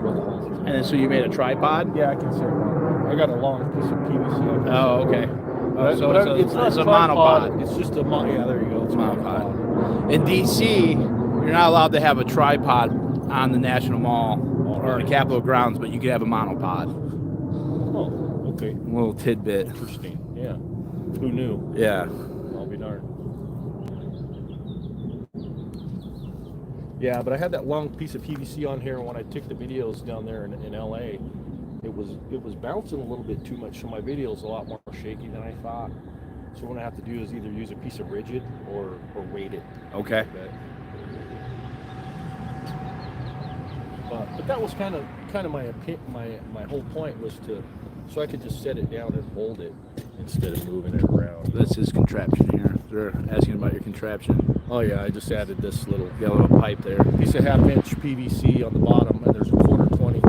Drilled a hole through. And then so you made a tripod? Yeah, I can say that. I got a long piece of PVC. Oh, okay. So it's not a tripod, monopod. It's just a yeah. There you go. It's a monopod. In DC, you're not allowed to have a tripod on the National Mall or the Capitol grounds, but you can have a monopod. Oh, okay. A little tidbit. Interesting. Yeah. Who knew? Yeah. I'll be darned. Yeah, but I had that long piece of PVC on here, and when I took the videos down there in LA, it was bouncing a little bit too much, so my video is a lot more shaky than I thought. So what I have to do is either use a piece of rigid or weight it. Okay. But that was kind of my whole point was so I could just set it down and hold it instead of moving it around. That's his contraption here. They're asking about your contraption. Oh yeah, I just added this little Got a little pipe there. piece of 1/2 inch PVC on the bottom, and there's a quarter 20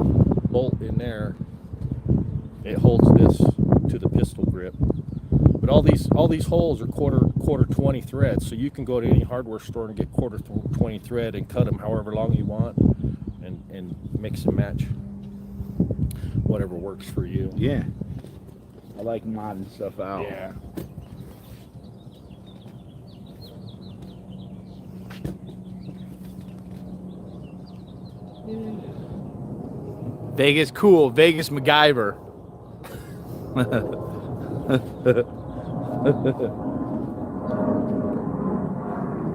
bolt in there. It holds this to the pistol grip. But all these holes are quarter 20 threads, so you can go to any hardware store and get quarter 20 thread and cut them however long you want, and mix and match whatever works for you. Yeah. I like modding stuff out. Yeah. Vegas cool. Vegas MacGyver.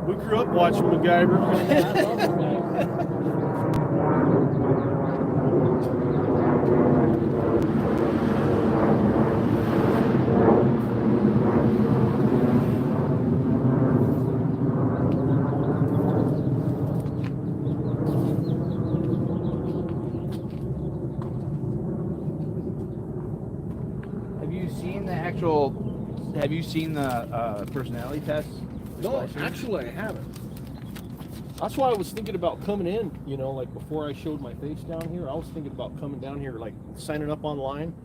We grew up watching MacGyver. Have you seen the personality test? No, actually I haven't. That's why I was thinking about coming in, like before I showed my face down here, I was thinking about coming down here, like signing up online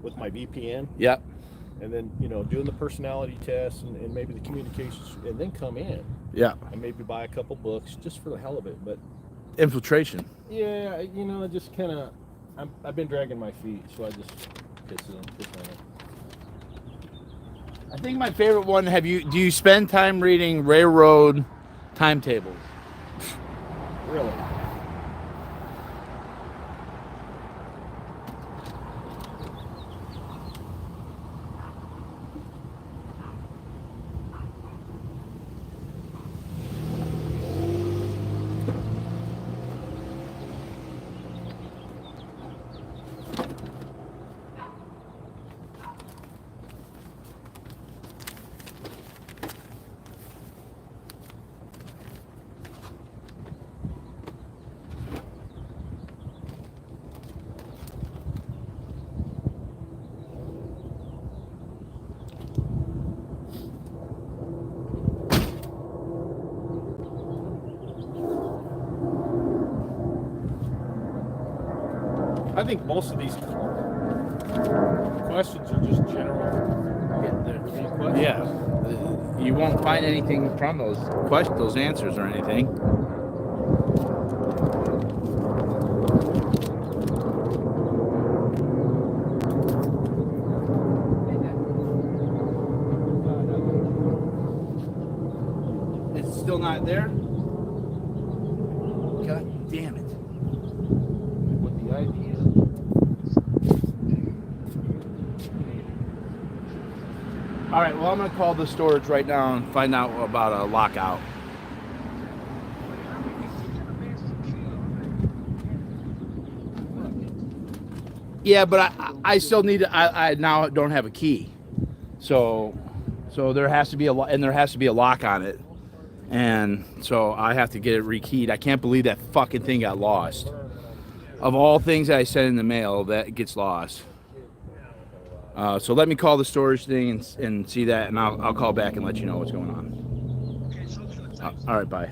with my VPN. Yep. And then, doing the personality test and maybe the communications, and then come in. Yeah. And maybe buy a couple books just for the hell of it. But infiltration. yeah, I just kind of, I've been dragging my feet, so I just piss on it. I think my favorite one. Do you spend time reading railroad timetables? Really? I think most of these questions are just general. Yeah. You won't find anything from those answers or anything. It's still not there? God damn it. What the idea? All right, well, I'm going to call the storage right now and find out about a lockout. Yeah, but I still need I now don't have a key. So there has to be a lock on it. And so I have to get it rekeyed. I can't believe that fucking thing got lost. Of all things that I sent in the mail, that gets lost. So let me call the storage thing and see that, and I'll call back and let you know what's going on. All right, bye.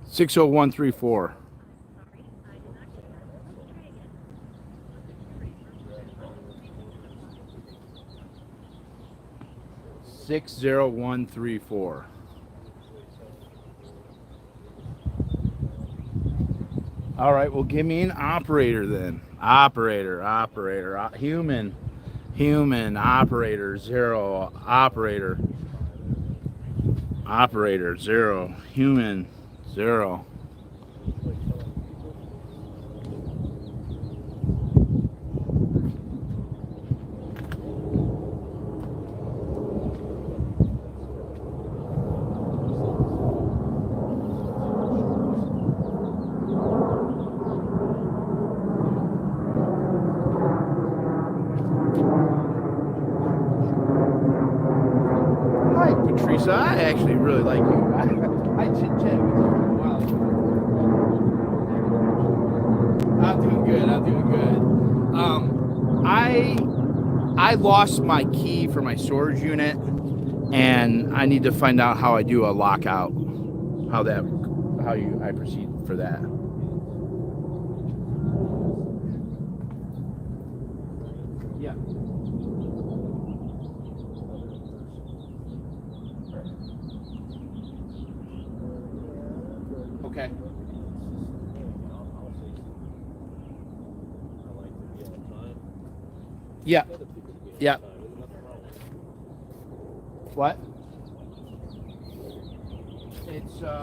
Six 60134. Six 60134. All right, well, give me an operator then. Operator, human, operator, 0, operator, 0, human, 0. Hi, Patricia. I actually really like you. I chit-chat with you for a while. I'm doing good. I lost my key for my storage unit, and I need to find out how I do a lockout. I proceed for that. Yeah. Okay. Yeah. Yeah. What? It's hold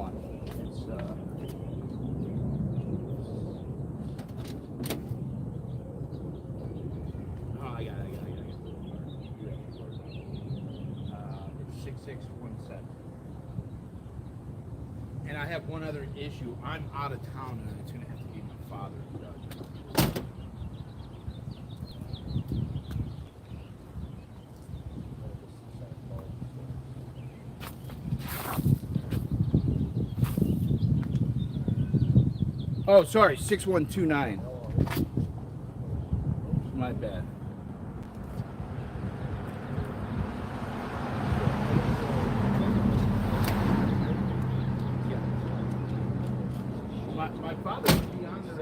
on. It's oh, I got it. It's 6617. And I have one other issue. I'm out of town, and it's going to have to be my father who does it. Oh, sorry, 6129. My bad. My father would be on there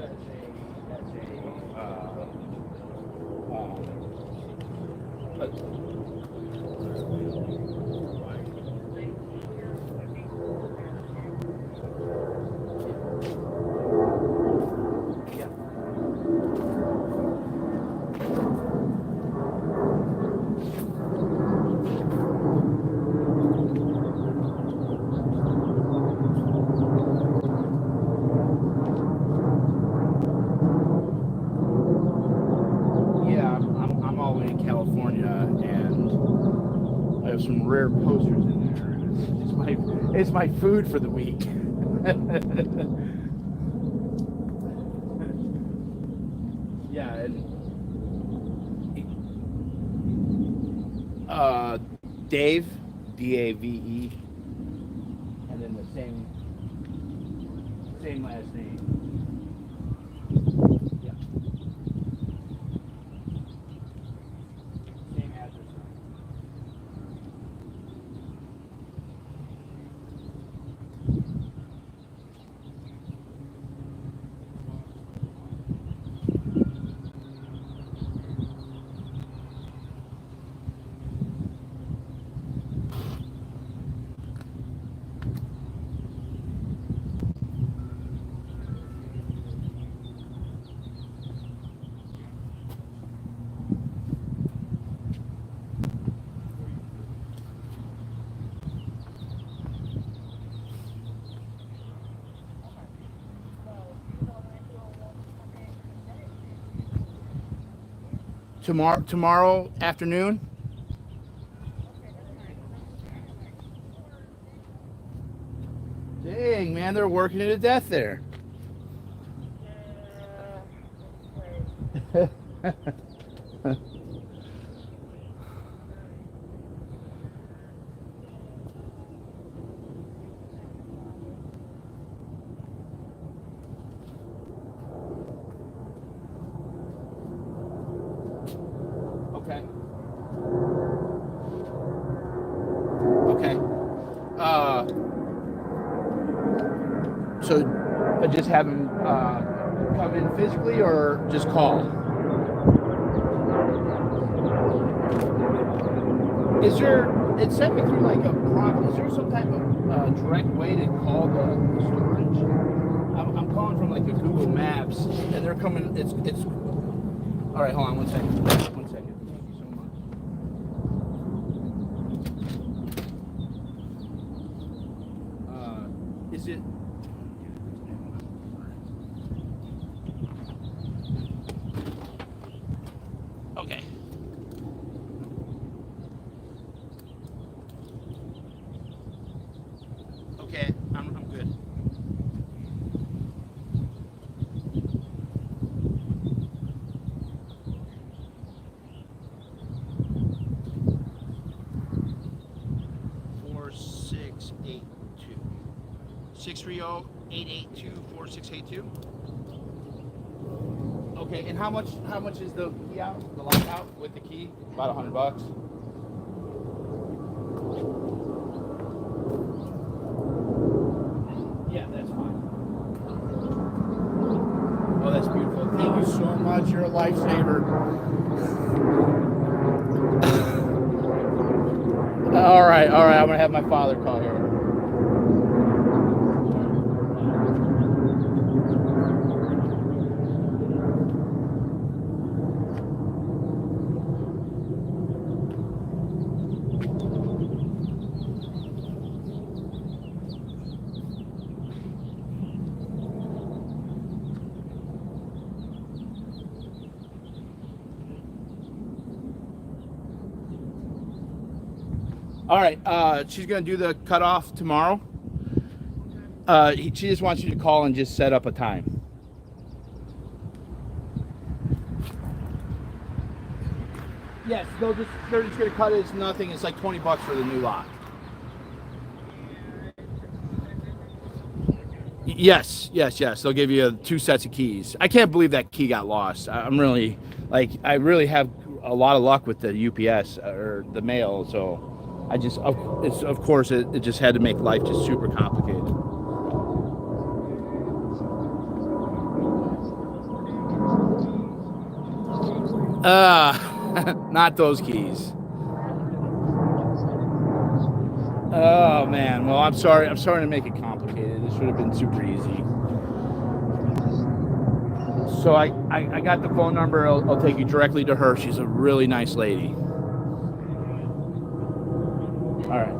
I'm all the way in California, and I have some rare posters in there. It's my food for the week. Yeah, and Dave, Dave, and then the same last name. Yeah. Same address. tomorrow afternoon. Dang, man, they're working it to death there. Okay. Okay. So I just have him come in physically or just call? Is there, it sent me through like a prompt, is there some type of direct way to call the storage? I'm calling from like a Google Maps and they're coming, it's, all right, hold on 1 second. 1 second. Thank you so much. Is it? Okay. Okay, I'm good. Six 630-882-4682. Okay, and how much is the key out? The lock out with the key? About $100. Yeah, that's fine. Oh, that's beautiful. Thank you so much. You're a lifesaver. All right. I'm gonna have my father call here. All right, she's gonna do the cutoff tomorrow. She just wants you to call and just set up a time. Yes, they're just gonna cut it. It's nothing. It's like $20 for the new lock. Yes. They'll give you 2 sets of keys. I can't believe that key got lost. I'm really, I really have a lot of luck with the UPS or the mail. So I just, of course, it just had to make life just super complicated. Not those keys. Oh man, well I'm sorry to make it complicated. This would have been super easy. So I got the phone number. I'll take you directly to her. She's a really nice lady. All right.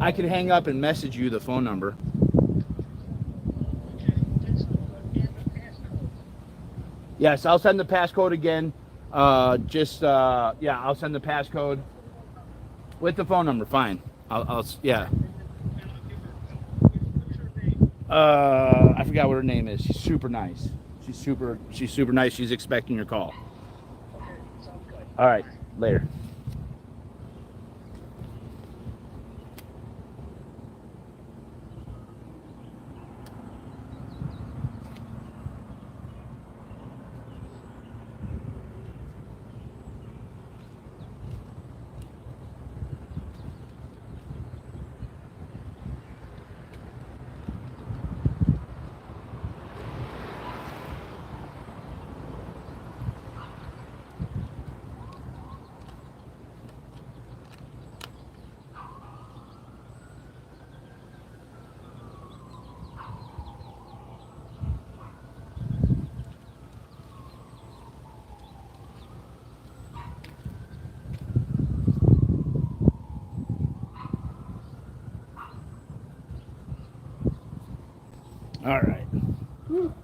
I could hang up and message you the phone number. Yes, I'll send the passcode again. I'll send the passcode with the phone number. Fine. Yeah. I forgot what her name is. She's super nice. She's super nice. She's expecting your call. All right. Later. All right. Woo.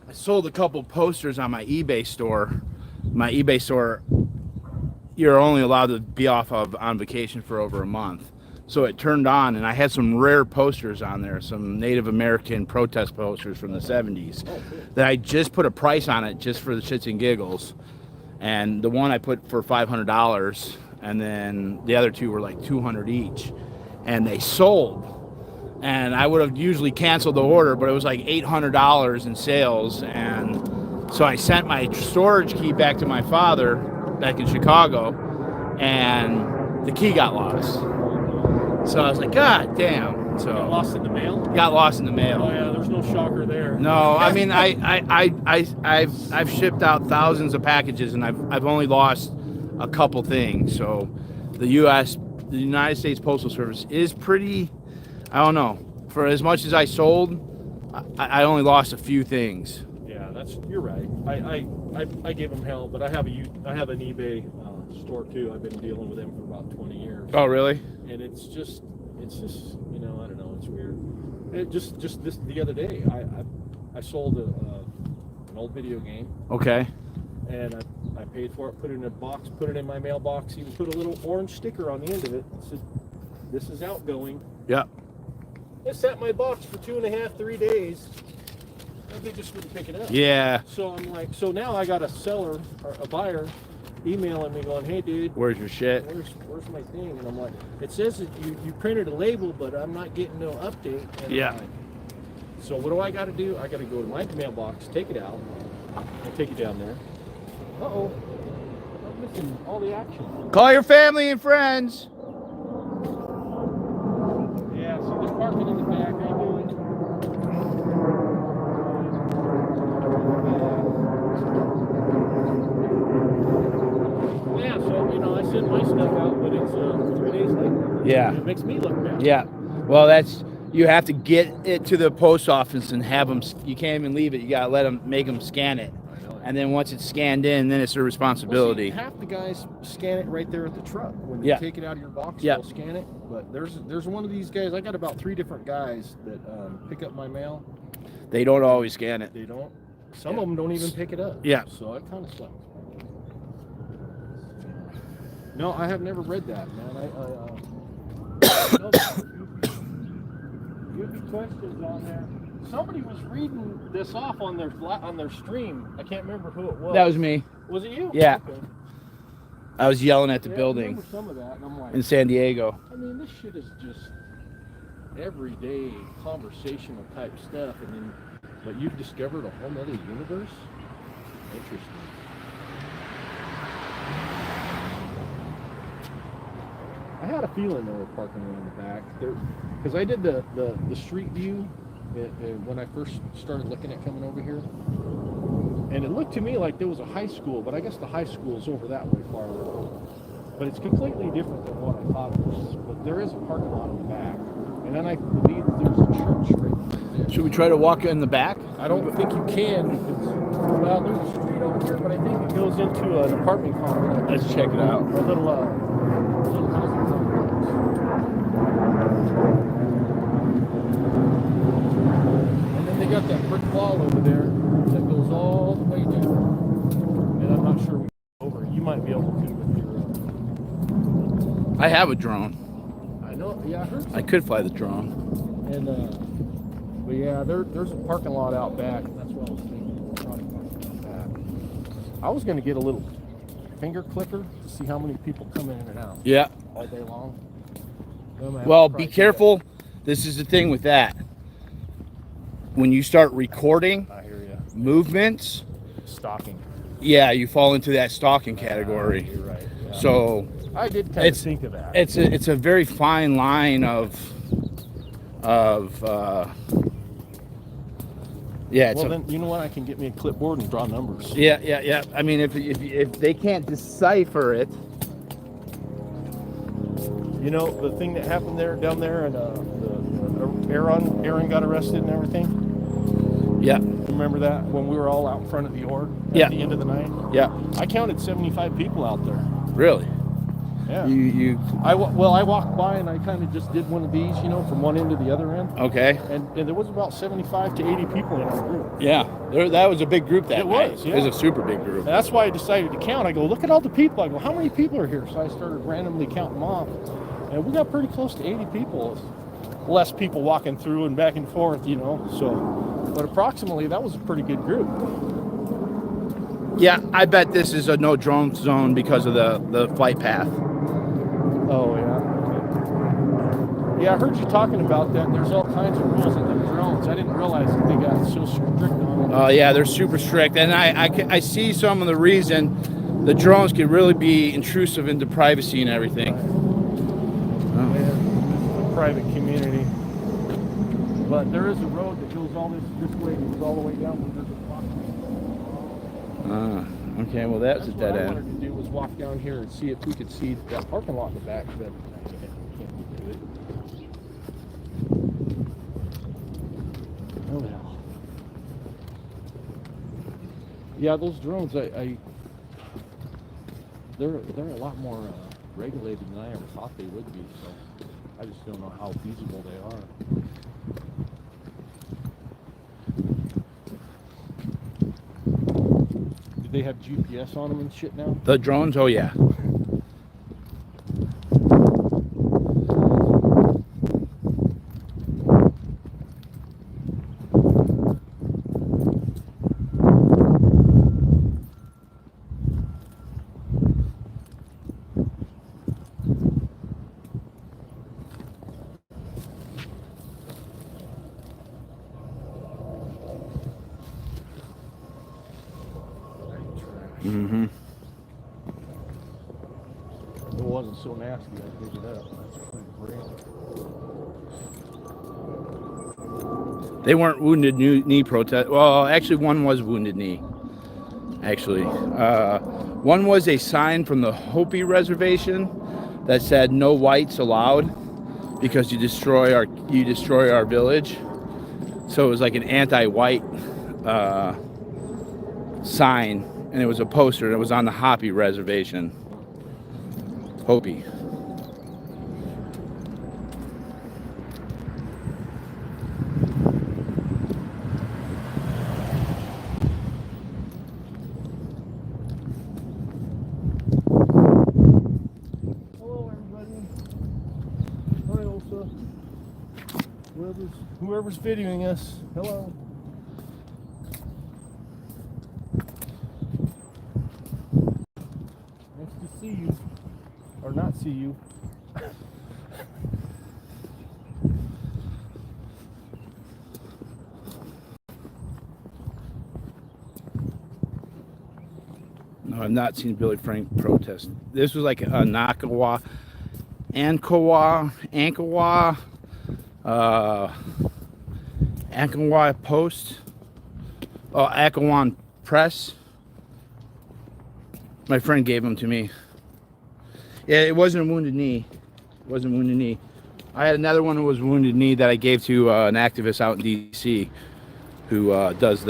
I sold a couple posters on my eBay store. My eBay store, you're only allowed to be off of on vacation for over a month. So it turned on, and I had some rare posters on there, some Native American protest posters from the 70s that I just put a price on it just for the shits and giggles. And the one I put for $500, and then the other two were like $200 each. And they sold. And I would have usually canceled the order, but it was like $800 in sales. And so I sent my storage key back to my father back in Chicago, and the key got lost. So I was like, God damn. So Got lost in the mail? Got lost in the mail. Oh yeah, there's no shocker there. No, I mean I've shipped out thousands of packages, and I've only lost a couple things. So the United States Postal Service is pretty, I don't know. For as much as I sold, I only lost a few things. Yeah, you're right. I give them hell, but I have an eBay store too. I've been dealing with them for about 20 years. Oh, really? And it's just I don't know, it's weird. It just the other day I sold an old video game. Okay. And I paid for it, put it in a box, put it in my mailbox, even put a little orange sticker on the end of it that said, "This is outgoing." Yep. It sat in my box for 2.5, 3 days. And they just wouldn't pick it up. Yeah. So I'm like, so now I got a seller or a buyer emailing me going, "Hey dude, Where's your shit? where's my thing?" And I'm like, "It says that you printed a label, but I'm not getting no update." And Yeah. I'm like, so what do I got to do? I got to go to my mailbox, take it out, and take it down there. Uh-oh. I'm missing all the action. Call your family and friends. Yeah, see, they're parking in the back. I do it. Yeah, so, I send my stuff out, but it's 3 days later. Yeah. It makes me look bad. Yeah. Well, you have to get it to the post office and have them. You can't even leave it. You gotta make them scan it. And then once it's scanned in, then it's their responsibility. Well, see, half the guys scan it right there at the truck. When they Yeah. take it out of your box, Yeah. they'll scan it. But there's one of these guys. I got about 3 different guys that pick up my mail. They don't always scan it. They don't. Some of them don't even pick it up. Yeah. So it kind of sucks. No, I have never read that, man. No, you have questions on there. Somebody was reading this off on their stream. I can't remember who it was. That was me. Was it you? Yeah. Okay. I was yelling at the Yeah, I building remember some of that, and I'm like, in San Diego. I mean, this shit is just everyday conversational type stuff, but you've discovered a whole nother universe? Interesting. I had a feeling they were parking around the back there, because I did the street view when I first started looking at coming over here, and it looked to me like there was a high school, but I guess the high school is over that way farther. But it's completely different than what I thought it was. But there is a parking lot in the back, and then I believe there's a church right there. Should we try to walk in the back? I don't think you can. Well, there's a street over here, but I think it goes into an apartment complex. Let's check it out. A little housing complex. And then they got that brick wall over there that goes all the way down. And I'm not sure we can go over. You might be able to with your. I have a drone. I know. Yeah, I heard. I could fly the drone. And but yeah, there's a parking lot out back. That's what I was thinking. Probably parking out back. I was gonna get a little finger clicker to see how many people come in and out Yeah. all day long. Well, be careful. This is the thing with that. When you start recording I hear you. movements, Stalking. yeah, you fall into that stalking category. You're right. Yeah. So I did kind of think of that. it's a very fine line of yeah. It's Well, then you know what? I can get me a clipboard and draw numbers. yeah. I mean, if they can't decipher it, You know the thing that happened down there, and Aaron got arrested and everything. Yeah. Remember that when we were all out in front of the org at Yeah. the end of the night? Yeah. I counted 75 people out there. Really? Yeah. You I walked by and I kind of just did one of these, you know, from one end to the other end. okay? And there was about 75 to 80 people in our group. Yeah. That was a big group that It night. was, yeah. It was a super big group. And that's why I decided to count. I go, look at all the people. I go, how many people are here? So I started randomly counting them off. And we got pretty close to 80 people. Less people walking through and back and forth, you know. So, but approximately, that was a pretty good group. Yeah, I bet this is a no drone zone because of the flight path. Oh, yeah. Yeah, I heard you talking about that. There's all kinds of rules on the drones. I didn't realize that they got so strict on it. Yeah, they're super strict. And I see some of the reason the drones could really be intrusive into privacy and everything. Man, this is a private community. But there is a road that goes all this way, goes all the way down. Okay, well that's a What dead I end. wanted to do was walk down here and see if we could see that parking lot in the back, but I can't do it. Oh well. Yeah, those drones, they're a lot more regulated than I ever thought they would be. So I just don't know how feasible they are. Do they have GPS on them and shit now? The drones, oh yeah. Mm-hmm. It wasn't so nasty, I picked it up. That's pretty great. They weren't wounded knee protest. Well, actually, one was wounded knee. Actually, one was a sign from the Hopi reservation that said "No whites allowed" because you destroy our village. So it was like an anti-white sign, and it was a poster. And it was on the Hopi reservation. Hopi. Hello, everybody. Hi, Elsa. Whoever's videoing us, hello. Nice to see you, or not see you. No, I've not seen Billy Frank protest. This was like a Ankawah Post. Oh, Akawan Press. My friend gave them to me. Yeah, it wasn't a wounded knee. It wasn't a wounded knee. I had another one that was wounded knee that I gave to an activist out in D.C. who does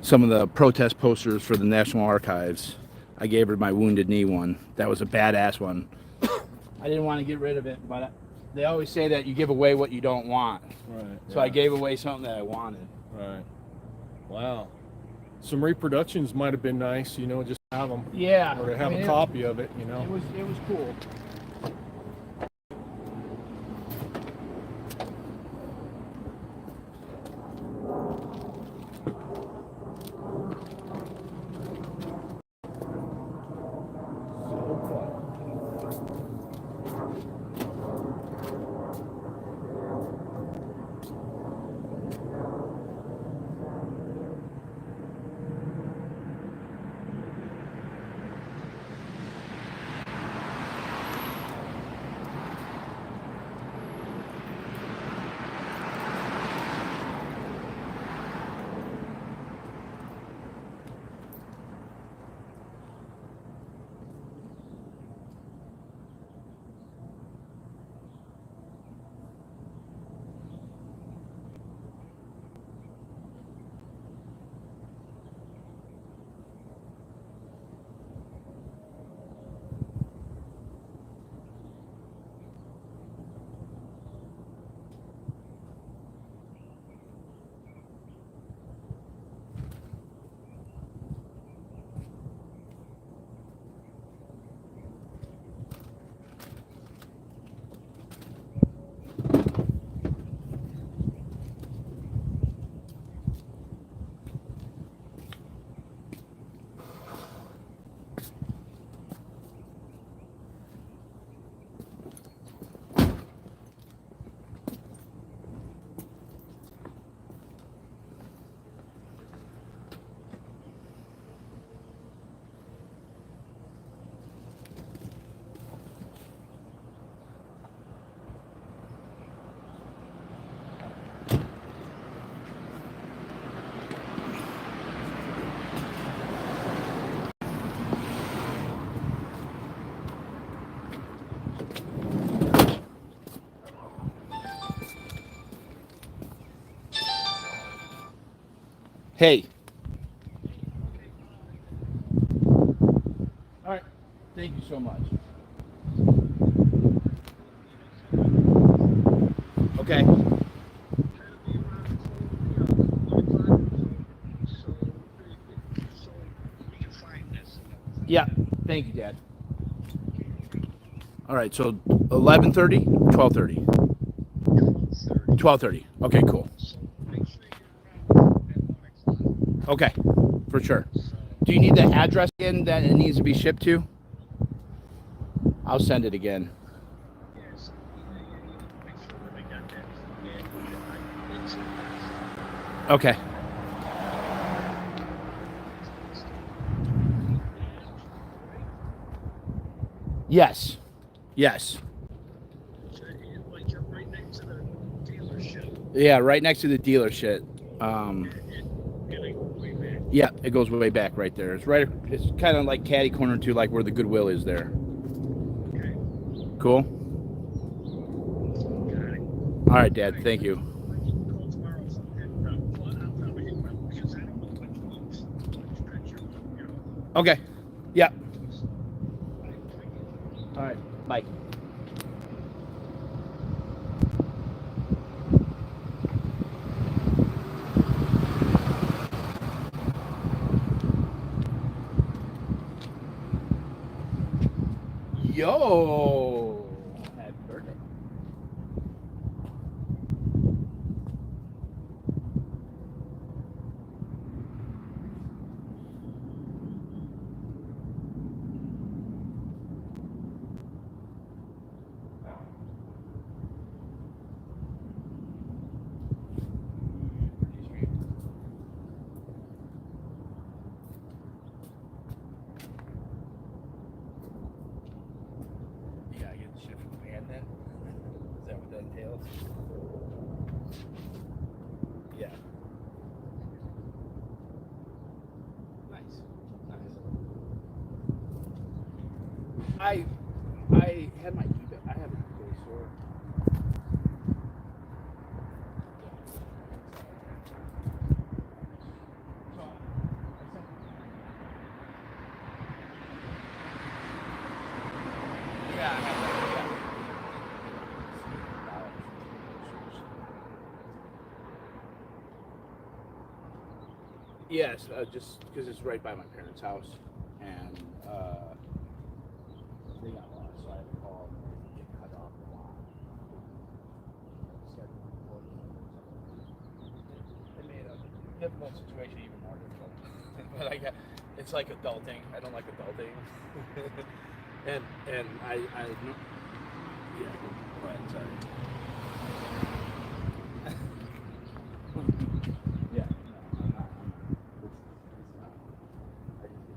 some of the protest posters for the National Archives. I gave her my wounded knee one. That was a badass one. I didn't want to get rid of it, but they always say that you give away what you don't want. Right. So I gave away something that I wanted. Right. Wow. Some reproductions might have been nice, you know, just have them. Yeah. Or to have a copy of it, you know. It was cool. Hey. All right. Thank you so much. Okay. Yeah. Thank you, Dad. All right. So 11:30, 12:30. 12:30. Okay. Cool. Okay. For sure. Do you need the address again that it needs to be shipped to? I'll send it again. Okay. Yes. Yes. Yeah, right next to the dealership. Yeah, it goes way back right there. It's right. It's kind of like catty corner to like where the Goodwill is there. Cool. All right, Dad. Thank you. Okay. Yeah. All right. Bye. Yo. Happy birthday. Yeah, I get the shit from the van then. Is that what that entails? Yeah. Nice. Nice. I had my eBay. I have an eBay store. Yeah, I have that. Yes, just because it's right by my parents' house, and they got lost, so I had to call and get cut off the lot. It made a difficult situation even more difficult. But I got, it's like adulting. I don't like adulting, and I yeah. Go ahead, sorry. Yeah, no, I'm not. It's not. I just get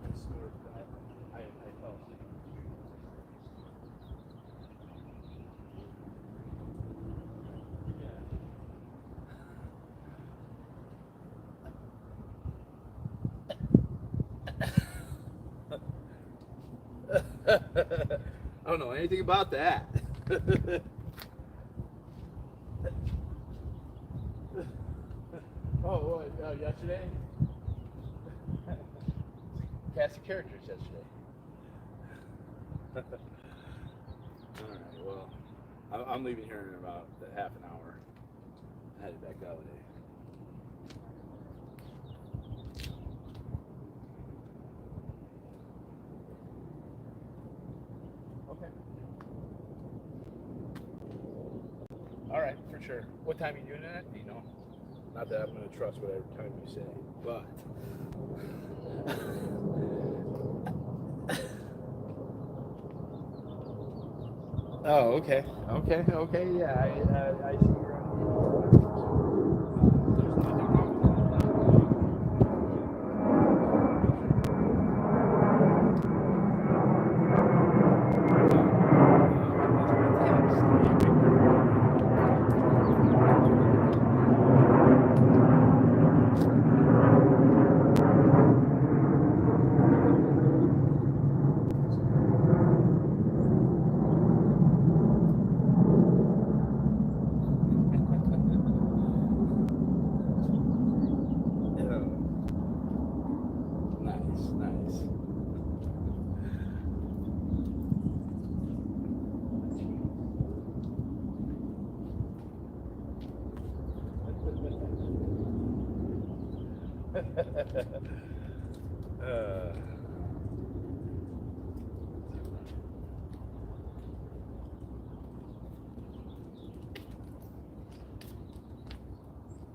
I snored. I fell asleep. I don't know anything about that. Oh, what, yesterday? Cast of characters yesterday. Alright, well, I'm leaving here in about half an hour. Headed back that way. Okay. Alright, for sure. What time are you doing that? Do you know? Not that I'm going to trust whatever time you say, but... Oh, okay. Okay, yeah. I see you're on. There's nothing wrong with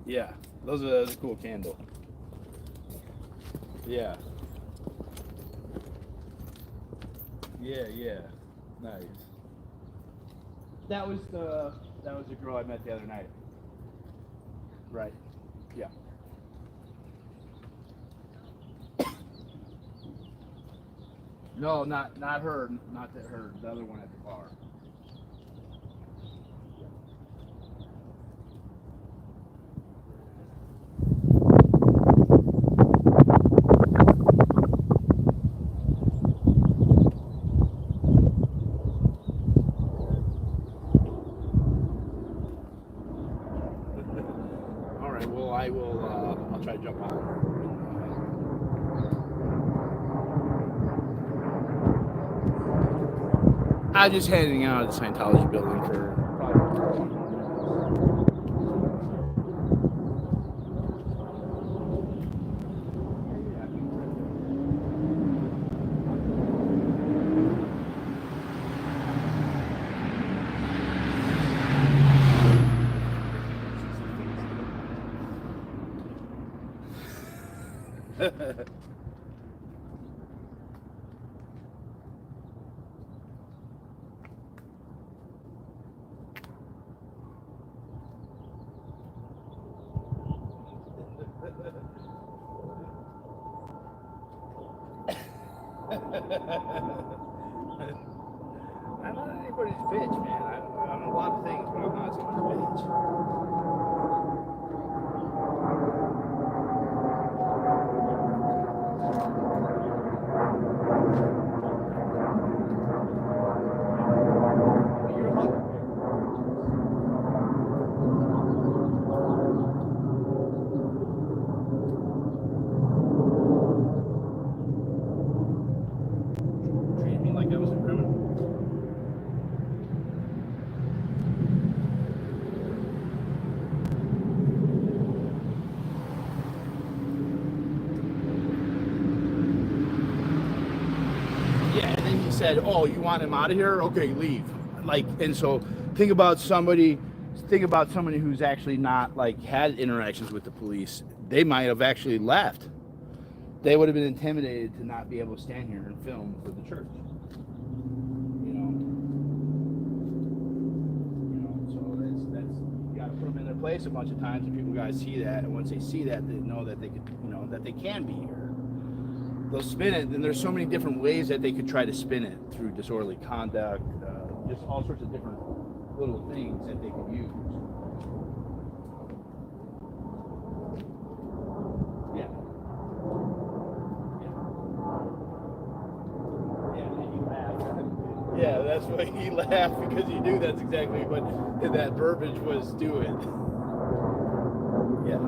Yeah, that's a cool candle. Yeah. Yeah. Nice. That was the girl I met the other night. Right. Yeah. No, not her. Not that her. The other one at the bar. All right. Well, I will. I'll try to jump on. I'm just heading out of the Scientology building for probably. I'm not anybody's bitch, man. I'm a lot of things, but I'm not someone's bitch. Treated me like I was a criminal. Yeah, and then he said, "Oh, you want him out of here? Okay, leave." Like, and so think about somebody who's actually not like had interactions with the police. They might have actually left. They would have been intimidated to not be able to stand here and film for the church. So that's you got to put them in their place a bunch of times, and people got to see that. And once they see that, they know that they could, that they can be here. They'll spin it, and there's so many different ways that they could try to spin it through disorderly conduct, just all sorts of different little things that they could use. Yeah, that's why he laughed, because he knew that's exactly what that verbiage was doing. Yeah.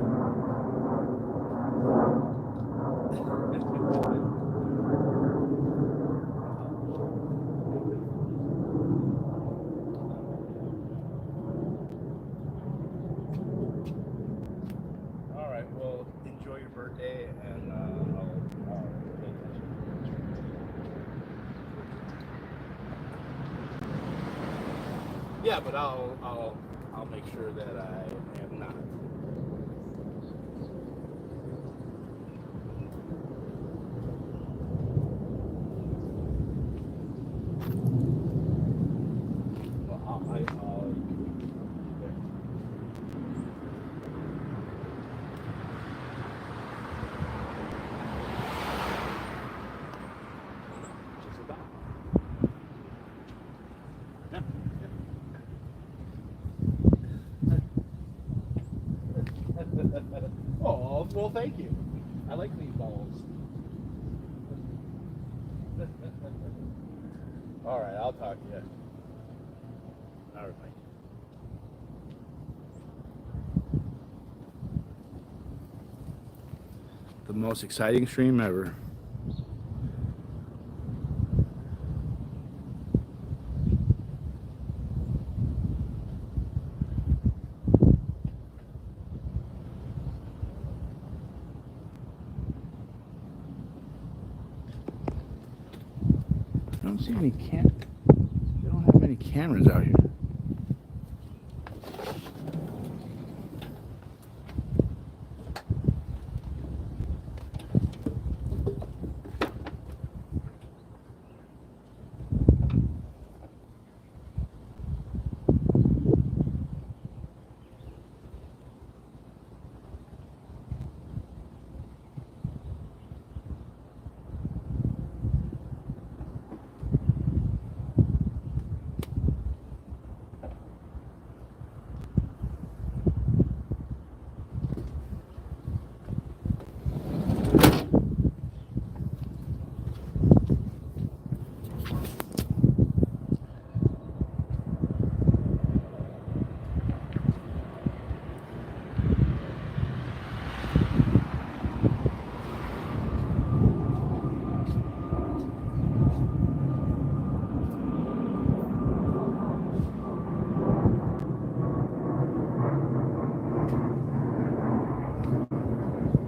All right. Well, enjoy your birthday, and I'll pay attention. Yeah, but I'll make sure that I am not. Well, I'll just about. Yeah. Oh, well, thank you. I like these balls. All right, I'll talk to you. All right, bye. The most exciting stream ever. I don't see any They don't have any cameras out here.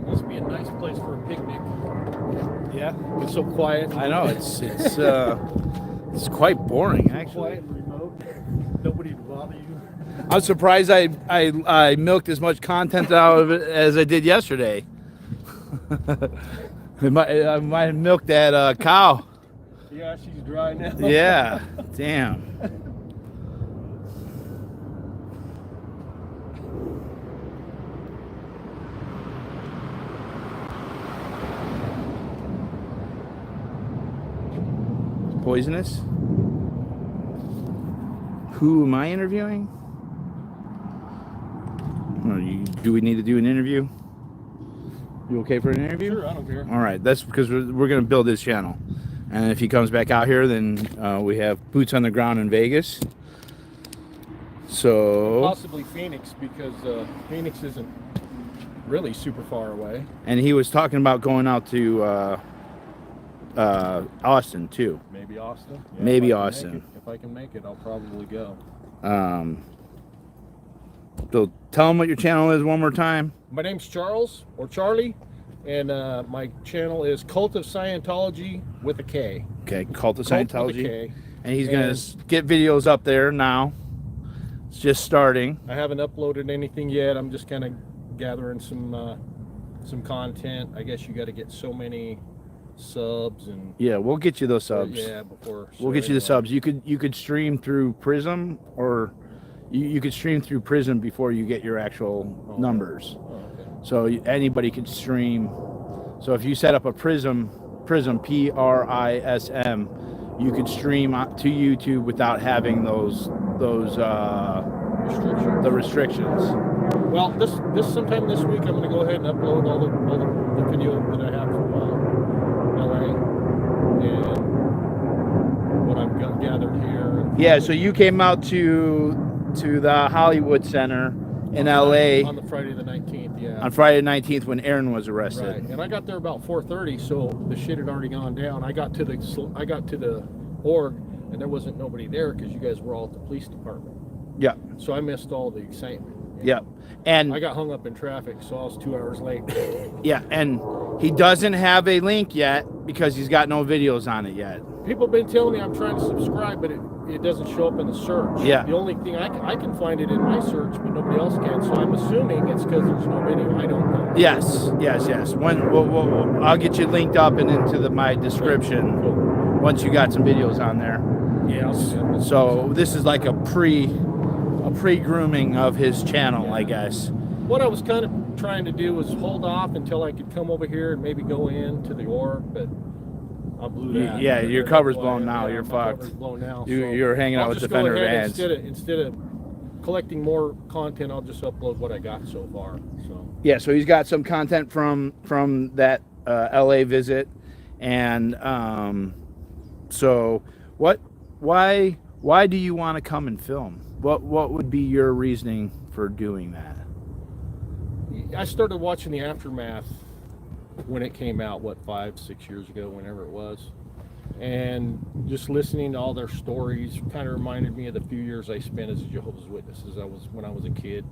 Must be a nice place for a picnic. Yeah, It's so quiet. I know it's quite boring actually. Quiet and remote. Nobody to bother you. I'm surprised I milked as much content out of it as I did yesterday. I might have milked that cow. Yeah, she's dry now. Yeah, damn. Poisonous? Who am I interviewing? Do we need to do an interview? You okay for an interview? Sure, I don't care. All right, that's because we're going to build his channel. And if he comes back out here, then we have boots on the ground in Vegas. So, Possibly Phoenix, because Phoenix isn't really super far away. and he was talking about going out to Austin too. Maybe Austin. Maybe if I can Austin. make it. If I can make it, I'll probably go. So tell him what your channel is one more time. My name's Charles, or Charlie, and my channel is Kult of Scientology with a K. Okay, Kult of Cult with a Scientology. K. And he's going to get videos up there now. It's just starting. I haven't uploaded anything yet. I'm just kind of gathering some content. I guess you got to get so many subs and Yeah, we'll get you those subs. yeah, before We'll get you the subs. You could stream through Prism, or you could stream through Prism before you get your actual numbers. Oh, okay. So anybody could stream. So if you set up a Prism Prism PRISM, you could stream to YouTube without having those Restrictions. the restrictions. Well, this sometime this week, I'm going to go ahead and upload all the video that I have from LA and what I've gathered here. Yeah, so you came out to the Hollywood Center in LA on the Friday the 19th. Yeah. on Friday the 19th when Aaron was Right, arrested. and I got there about 4:30, so the shit had already gone down. I got to the org, and there wasn't nobody there because you guys were all at the police department. Yeah, So I missed all the excitement. yeah. And I got hung up in traffic, so I was 2 hours late. yeah, and he doesn't have a link yet because he's got no videos on it yet. People have been telling me I'm trying to subscribe, but it doesn't show up in the search. Yeah. The only thing I can find it in my search, but nobody else can. So I'm assuming it's because there's no video. I don't know. Yes. When I'll get you linked up and into my description Cool. once you got some videos on there. Yeah. I'll see that. So this is like a pre-grooming of his channel, I guess. What I was kind of trying to do was hold off until I could come over here and maybe go into the org, but I blew that. Yeah, your cover's blown Yeah, now. You're my fucked. cover's blown now. You're hanging out I'll with just Defender go ahead Vans. instead of collecting more content, I'll just upload what I got so far. So Yeah, so he's got some content from that LA visit, and so why do you want to come and film? What would be your reasoning for doing that? I started watching the Aftermath when it came out, 5-6 years ago, whenever it was, and just listening to all their stories kind of reminded me of the few years I spent as a Jehovah's Witnesses. When I was a kid,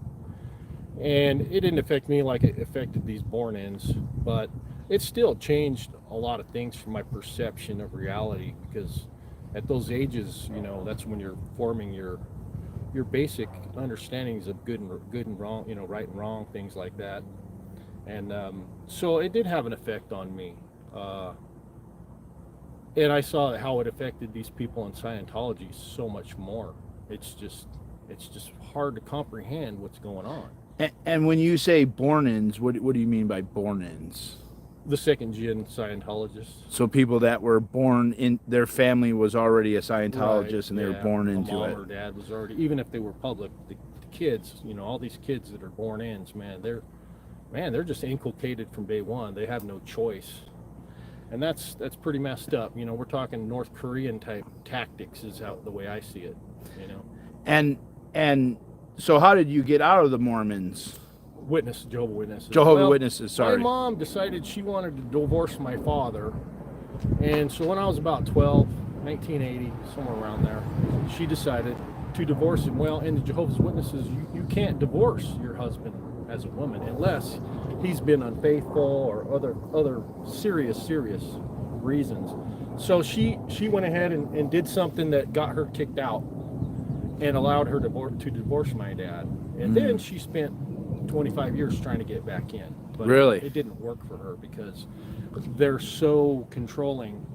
and it didn't affect me like it affected these born-ins, but it still changed a lot of things from my perception of reality, because at those ages, that's when you're forming your basic understandings of good and wrong, right and wrong, things like that. And so it did have an effect on me. And I saw how it affected these people in Scientology so much more. It's just hard to comprehend what's going on. And when you say born-ins, what do you mean by born-ins? The second gen Scientologists. So people that were born in, their family was already a Scientologist, Right, and they were born into mom it. or dad was already, even if they were public, the kids, all these kids that are born-ins, they're just inculcated from day one. They have no choice. And that's pretty messed up. We're talking North Korean type tactics is the way I see it, And so how did you get out of the Mormons? Jehovah's Witnesses. Jehovah's Witnesses, sorry. My mom decided she wanted to divorce my father. And so when I was about 12, 1980, somewhere around there, she decided to divorce him. Well, in the Jehovah's Witnesses, you can't divorce your husband as a woman unless he's been unfaithful or other serious reasons. So she went ahead and did something that got her kicked out and allowed her to divorce my dad. And then she spent 25 years trying to get back in. But Really? it didn't work for her because they're so controlling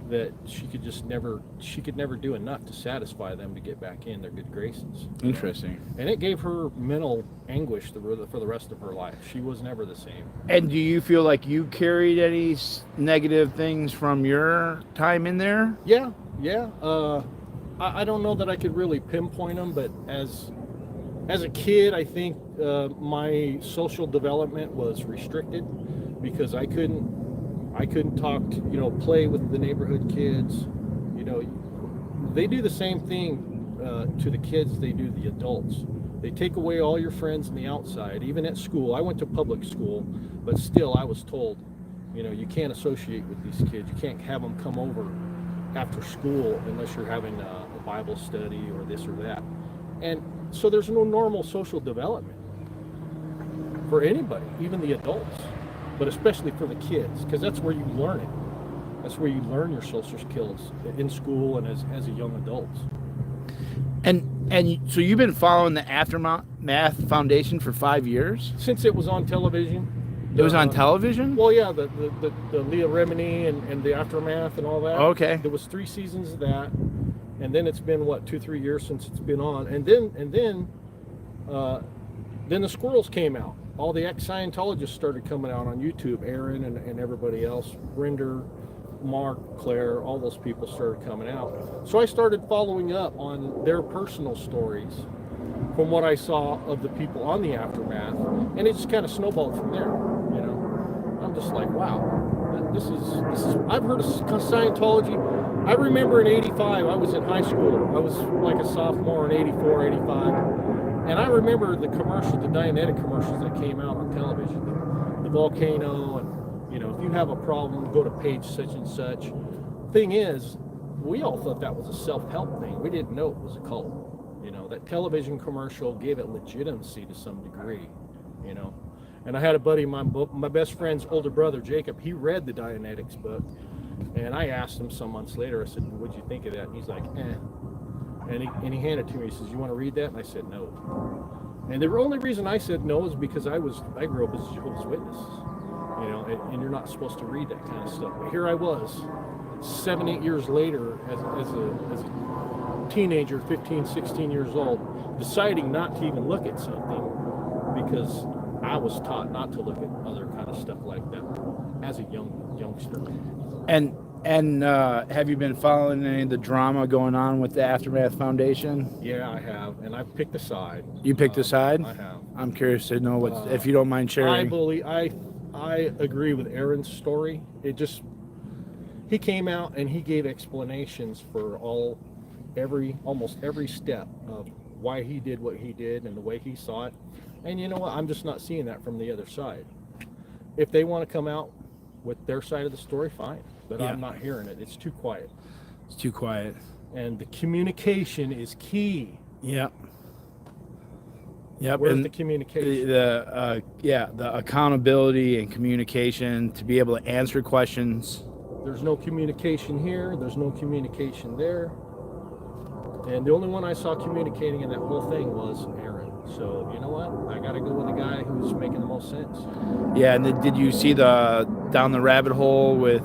that she could never do enough to satisfy them to get back in their good graces. Interesting. And it gave her mental anguish for the rest of her life. She was never the same. And do you feel like you carried any negative things from your time in there? Yeah. I don't know that I could really pinpoint them, but as a kid, I think my social development was restricted because I couldn't talk, play with the neighborhood kids. They do the same thing to the kids they do the adults. They take away all your friends on the outside, even at school. I went to public school, but still I was told, you can't associate with these kids. You can't have them come over after school unless you're having a Bible study or this or that. And so there's no normal social development for anybody, even the adults, but especially for the kids, because that's where you learn it. That's where you learn your social skills in school and as a young adult. And so you've been following the Aftermath Foundation for 5 years? Since it was on television. It was on television? Well, yeah, the Leah Remini and the Aftermath and all that. Okay. There was 3 seasons of that, and then it's been 2-3 years since it's been on, and then the Squirrels came out. All the ex-Scientologists started coming out on YouTube. Aaron and everybody else, Brinder, Mark, Claire, all those people started coming out. So I started following up on their personal stories from what I saw of the people on the Aftermath, and it just kind of snowballed from there. I'm just like, wow, this is. I've heard of Scientology. I remember in '85, I was in high school. I was like a sophomore in '84, '85, and I remember the commercials, the Dianetic commercials that came out on television, the volcano, and if you have a problem, go to page such and such. Thing is, we all thought that was a self-help thing. We didn't know it was a cult. That television commercial gave it legitimacy to some degree, And I had a buddy, my best friend's older brother, Jacob, he read the Dianetics book, and I asked him some months later, I said, what'd you think of that? And he's like, eh. And he handed it to me, he says, you want to read that? And I said, no. And the only reason I said no is because I grew up as a Jehovah's Witness, and you're not supposed to read that kind of stuff. But here I was, 7-8 years later, as a teenager, 15, 16 years old, deciding not to even look at something because I was taught not to look at other kind of stuff like that as a youngster. And have you been following any of the drama going on with the Aftermath Foundation? Yeah, I have, and I've picked a side. You picked a side? I have. I'm curious to know if you don't mind sharing. I agree with Aaron's story. He came out and he gave explanations for almost every step of why he did what he did and the way he saw it. And you know what? I'm just not seeing that from the other side. If they want to come out with their side of the story, fine. But I'm not hearing it. It's too quiet. It's too quiet. And the communication is key. Yep. Where's the communication? The accountability and communication to be able to answer questions. there's no communication here, there's no communication there. And the only one I saw communicating in that whole thing was Aaron. So, you know what? I got to go with the guy who's making the most sense. Yeah, and did you see the down the rabbit hole with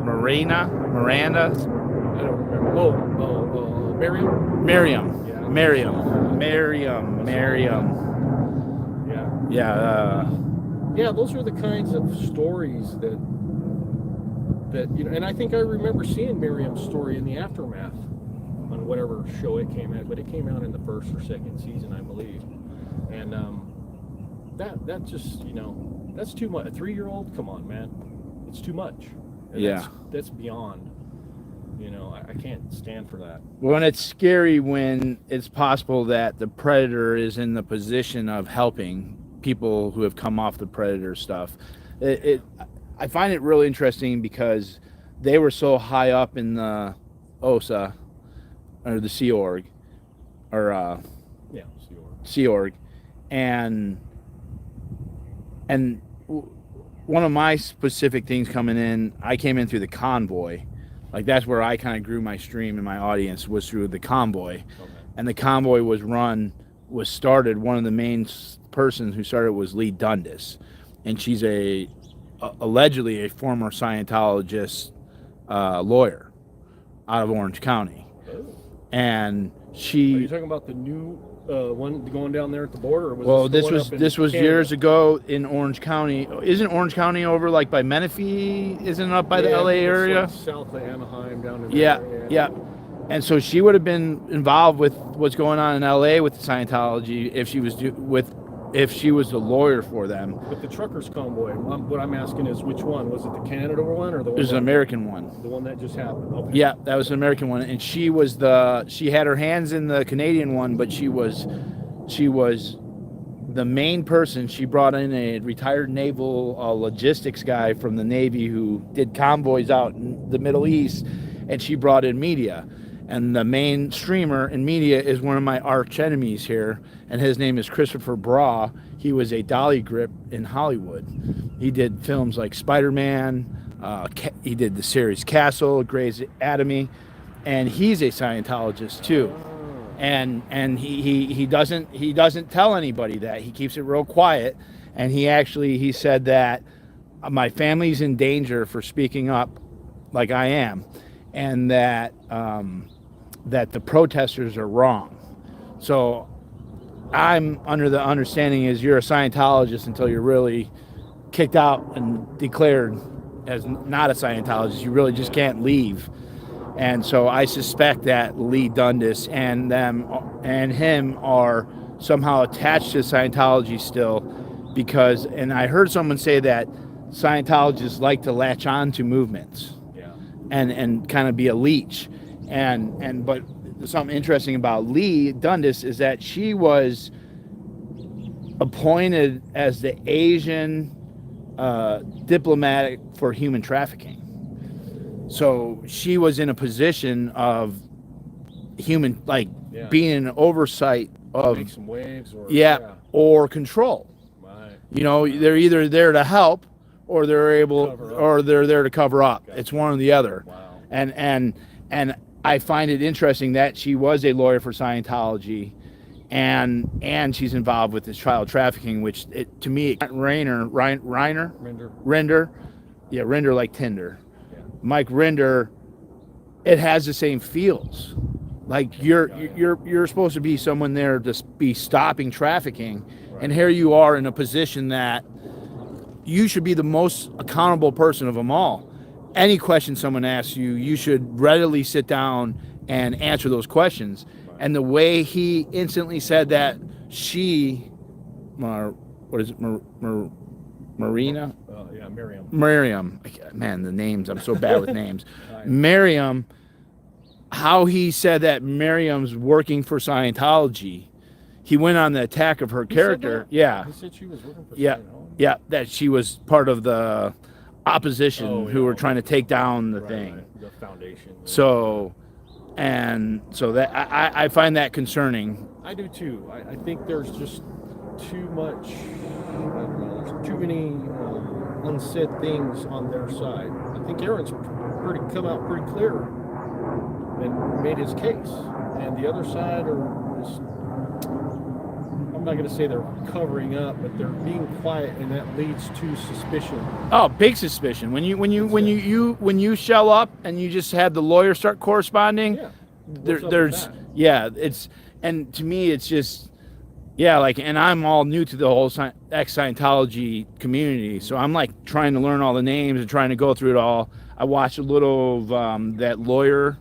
Miranda? I don't remember. Miriam? Miriam. Yeah. Miriam. Yeah. Yeah. Yeah, those are the kinds of stories that you know, and I think I remember seeing Miriam's story in the aftermath on whatever show it came out, but it came out in the first or second season, I believe. And that just, you know, that's too much. A 3-year-old, come on, man, it's too much. And Yeah, that's beyond. You know, I can't stand for that. well, and it's scary when it's possible that the predator is in the position of helping people who have come off the predator stuff. I find it really interesting because they were so high up in the OSA or the Sea Org, or Sea Org, and one of my specific things coming in, I came in through the convoy. Like, that's where I kind of grew my stream and my audience, was through the convoy. Okay. And the convoy was started, one of the main persons who started was Lee Dundas. And she's allegedly a former Scientologist lawyer out of Orange County. Oh. And Are she... you talking about the new one going down there at the border? Or was well, this was Canada? years ago in Orange County. Isn't Orange County over like by Menifee? Isn't it up by the LA area? Like south of Anaheim, down in Yeah, there. yeah. And so she would have been involved with what's going on in LA with the Scientology if she was the lawyer for them. But the truckers convoy, what I'm asking is, which one? Was it the Canada one or the one? It was an American one. The one that just happened. Okay. Yeah, that was an American one, and she had her hands in the Canadian one, but she was the main person. She brought in a retired naval logistics guy from the Navy who did convoys out in the Middle East, and she brought in media. And the main streamer in media is one of my arch enemies here, and his name is Christopher Bra. He was a dolly grip in Hollywood. He did films like Spider-Man. He did the series Castle, Grey's Anatomy, and he's a Scientologist too. And he doesn't tell anybody that. He keeps it real quiet. And he said that my family's in danger for speaking up like I am, and that the protesters are wrong. So I'm under the understanding is you're a Scientologist until you're really kicked out and declared as not a Scientologist. You really just can't leave. And so I suspect that Lee Dundas and him are somehow attached to Scientology still, because, and I heard someone say that Scientologists like to latch on to movements. And kind of be a leech, but something interesting about Lee Dundas is that she was appointed as the Asian diplomatic for human trafficking. So she was in a position of human, being an oversight of make some waves or control. Right. You know, they're either there to help, or they're there to cover up. Gotcha. It's one or the other. Wow. And I find it interesting that she was a lawyer for Scientology, and she's involved with this child trafficking, which to me, Render like Tinder. Yeah. Mike Render, it has the same feels. Like you're supposed to be someone there to be stopping trafficking, right. And here you are in a position that you should be the most accountable person of them all. Any question someone asks you, you should readily sit down and answer those questions. Right. And the way he instantly said that Marina? Miriam. Man, the names, I'm so bad with names. Miriam, how he said that Miriam's working for Scientology. He went on the attack of her character. Yeah. He said she was working for Scientology. Yeah, that she was part of the opposition who were trying to take down the thing. Right. The foundation. So that I find that concerning. I do too. I think there's just too much, I don't know, there's too many said things on their side. I think Aaron's come out pretty clear and made his case. And the other side are just, I'm not going to say they're covering up, but they're being quiet, and that leads to suspicion. Oh, big suspicion. When you shell up and you just have the lawyer start corresponding, Yeah. there's it's, and to me it's just and I'm all new to the whole ex-Scientology community, so I'm like trying to learn all the names and trying to go through it all. I watched a little of that lawyer,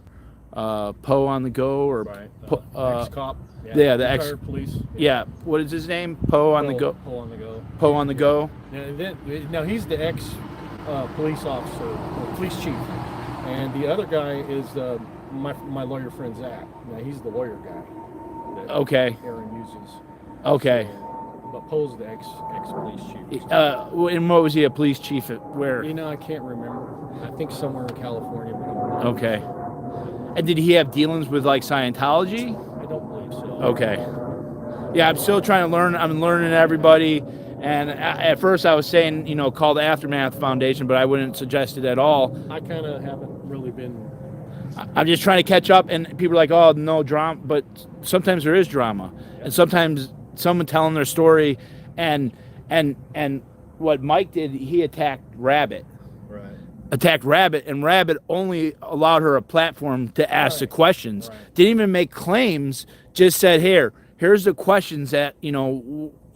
Poe on the Go, or ex-cop. Yeah, the police. Yeah, what is his name? Poe on the Go. Poe on the Go. Poe on the Go. Now he's the ex-police officer, or police chief, and the other guy is my lawyer friend Zach. Now he's the lawyer guy. That Okay. Aaron uses. Okay. So, but Poe's the ex-police chief. And what was he, a police chief at where? I can't remember. I think somewhere in California, but I'm not. Okay. And did he have dealings with like Scientology? I don't believe so. Okay. Yeah, I'm still trying to learn. I'm learning everybody. And at first I was saying, call the Aftermath Foundation, but I wouldn't suggest it at all. I kind of haven't really been. I'm just trying to catch up, and people are like, oh, no drama. But sometimes there is drama. Yeah. And sometimes someone telling their story, and what Mike did, he attacked Rabbit. Right. Attacked Rabbit, and Rabbit only allowed her a platform to ask the questions. Right. Didn't even make claims, just said, here's the questions that,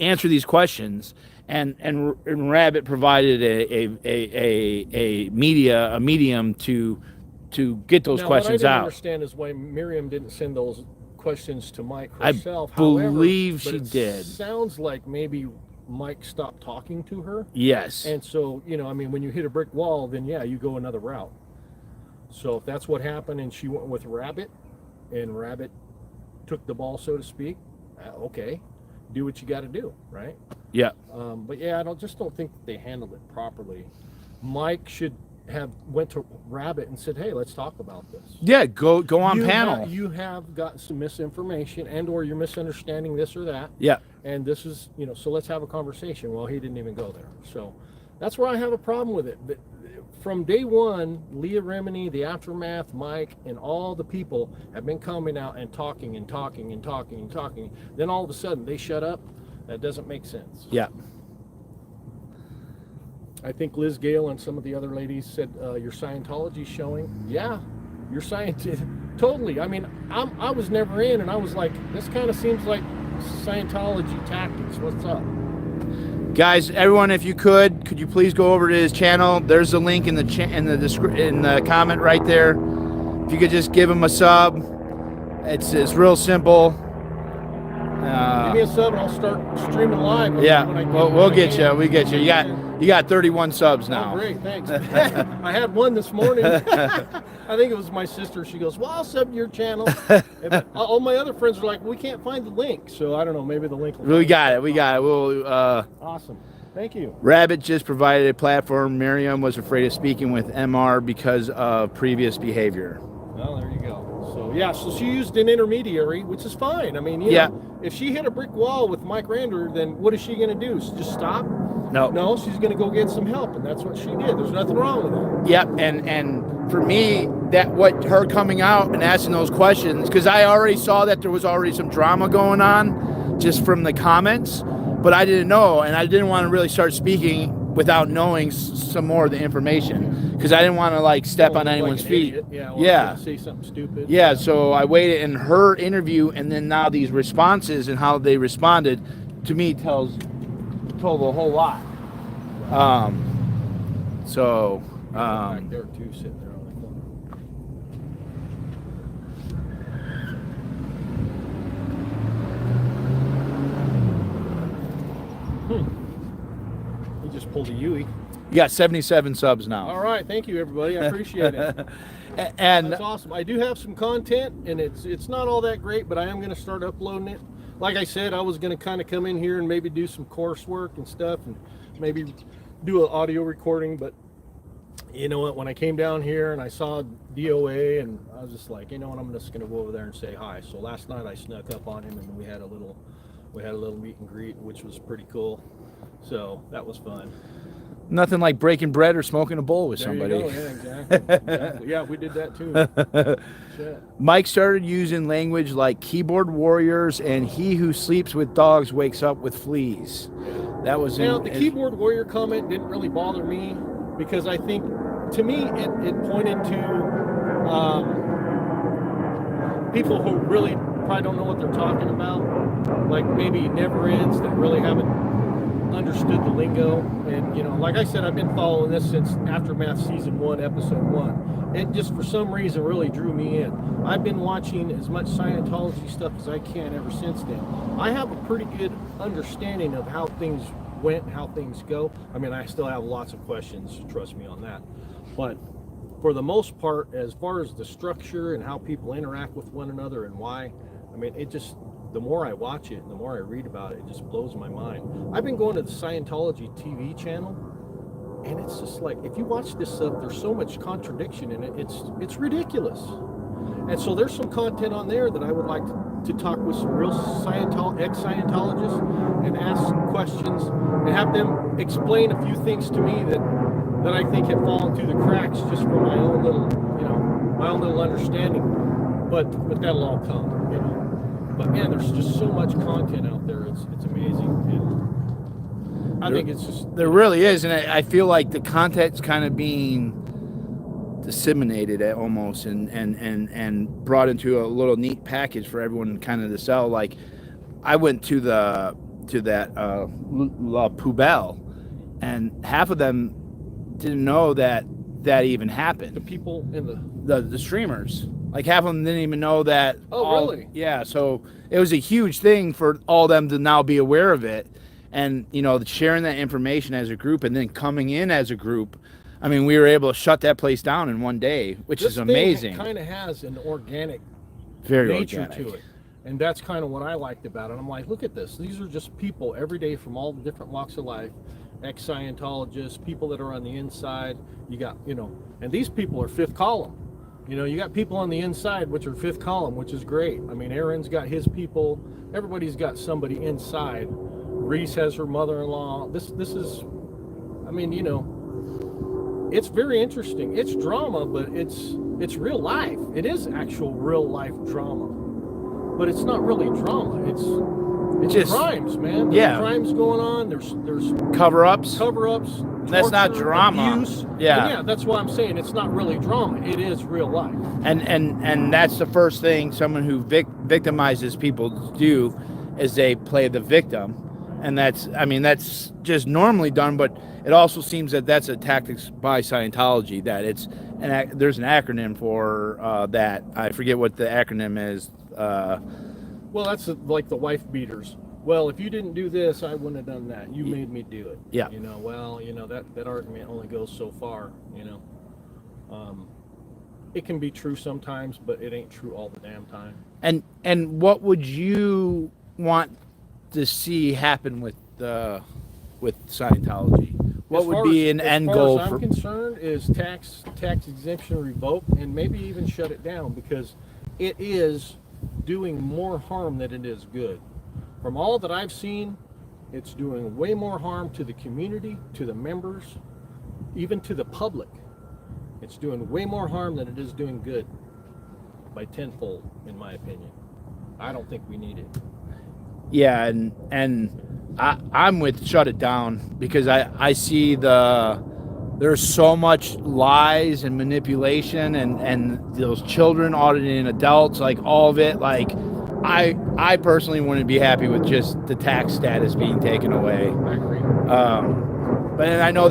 answer these questions. And Rabbit provided a medium to get those questions out. What I didn't out. understand is why Miriam didn't send those questions to Mike herself. I believe she did. Sounds like maybe Mike stopped talking to her. Yes. And so, when you hit a brick wall, then you go another route. So if that's what happened and she went with Rabbit, and Rabbit took the ball, so to speak, okay, do what you got to do, right? Yeah. But I don't think that they handled it properly. Mike should have went to Rabbit and said, hey, let's talk about this. Yeah, go on panel. You have got some misinformation, and or you're misunderstanding this or that. Yeah. And this is, so let's have a conversation. Well, he didn't even go there. So that's where I have a problem with it. But from day one, Leah Remini, the Aftermath, Mike, and all the people have been coming out and talking and talking and talking and talking. Then all of a sudden they shut up. That doesn't make sense. Yeah. I think Liz Gale and some of the other ladies said, your Scientology showing. Yeah, your totally. I mean, I was never in, and I was like, this kind of seems like Scientology tactics. What's up? Guys, everyone, if you could you please go over to his channel? There's a link in the comment right there. If you could just give him a sub. It's real simple. Give me a sub and I'll start streaming live. Yeah, we'll get you. We get you. You got 31 subs now. Oh, great, thanks. I had one this morning. I think it was my sister. She goes, well, I'll sub to your channel. All my other friends are like, we can't find the link. So I don't know, maybe the link will We got it. We'll, awesome. Thank you. Rabbit just provided a platform. Miriam was afraid of speaking with MR because of previous behavior. Well, there you go. So she used an intermediary, which is fine. I mean, if she hit a brick wall with Mike Rander, then what is she going to do? Just stop? No, she's going to go get some help, and that's what she did. There's nothing wrong with that. Yep, and for me, her coming out and asking those questions, because I already saw that there was already some drama going on just from the comments, but I didn't know, and I didn't want to really start speaking without knowing some more of the information, because I didn't want to step on anyone's feet. Yeah. Say something stupid. Yeah, so I waited, and her interview, and then now these responses and how they responded, to me told a whole lot. Back there too, sitting there on the corner. He just pulled a Yui. You got 77 subs now. All right, thank you everybody. I appreciate it. And that's awesome. I do have some content, and it's not all that great, but I am going to start uploading it. Like I said, I was going to kind of come in here and maybe do some coursework and stuff, and maybe do an audio recording. But you know what? When I came down here and I saw DOA, and I was just like, you know what? I'm just going to go over there and say hi. So last night I snuck up on him, and we had a little meet and greet, which was pretty cool. So that was fun. Nothing like breaking bread or smoking a bowl with There somebody. you go. Yeah, exactly. Yeah, we did that too. Shit. Mike started using language like keyboard warriors and he who sleeps with dogs wakes up with fleas. That was Now, the keyboard warrior comment didn't really bother me because I think, to me, it pointed to people who really probably don't know what they're talking about, like maybe never ends that really haven't understood the lingo. And, you know, like I said, I've been following this since Aftermath Season 1, Episode 1. It just, for some reason, really drew me in. I've been watching as much Scientology stuff as I can ever since then. I have a pretty good understanding of how things went, how things go. I mean, I still have lots of questions, trust me on that. But for the most part, as far as the structure and how people interact with one another and why, I mean, it just, the more I watch it and the more I read about it, it just blows my mind. I've been going to the Scientology TV channel, and it's just like, if you watch this stuff, there's so much contradiction in it, it's ridiculous. And so there's some content on there that I would like to talk with some real ex-Scientologists and ask questions and have them explain a few things to me that I think have fallen through the cracks just from my own little, you know, my own little understanding. But that'll all come, you know. But man, there's just so much content out there. It's amazing. And I think it's just, there really is, and I feel like the content's kind of being disseminated almost and brought into a little neat package for everyone kind of to sell. Like I went to that La Poubelle, and half of them didn't know that even happened. the people in The streamers, like half of them didn't even know that. Oh, really? Yeah, so it was a huge thing for all them to now be aware of it, and you know, sharing that information as a group and then coming in as a group. I mean, we were able to shut that place down in one day, which is amazing. This kind of has an organic Very nature organic to it. And that's kind of what I liked about it. I'm like, look at this. These are just people every day from all the different walks of life, ex-Scientologists, people that are on the inside. You got, you know, and these people are fifth column. You know, you got people on the inside, which are fifth column, which is great. I mean, Aaron's got his people. Everybody's got somebody inside. Reese has her mother-in-law. This is, I mean, you know, it's very interesting. It's drama, but it's real life. It is actual real life drama, but it's not really drama. It's just crimes, man. There's crimes going on. There's cover-ups. That's not drama. Abuse. Yeah, that's why I'm saying it's not really drama. It is real life. And that's the first thing someone who victimizes people do, is they play the victim. And that's just normally done, but it also seems that that's a tactic by Scientology, that there's an acronym for that. I forget what the acronym is. Well, that's like the wife beaters. Well, if you didn't do this, I wouldn't have done that. You made me do it. Yeah. You know, well, you know, that argument only goes so far, you know. It can be true sometimes, but it ain't true all the damn time. And what would you want to see happen with Scientology? What would be an end goal? As far as I'm concerned, is tax exemption revoked, and maybe even shut it down, because it is doing more harm than it is good. From all that I've seen, it's doing way more harm to the community, to the members, even to the public. It's doing way more harm than it is doing good, by tenfold, in my opinion. I don't think we need it. Yeah, and I'm with shut it down, because I see there's so much lies and manipulation and those children auditing adults, like all of it. Like I personally wouldn't be happy with just the tax status being taken away. I agree. But I know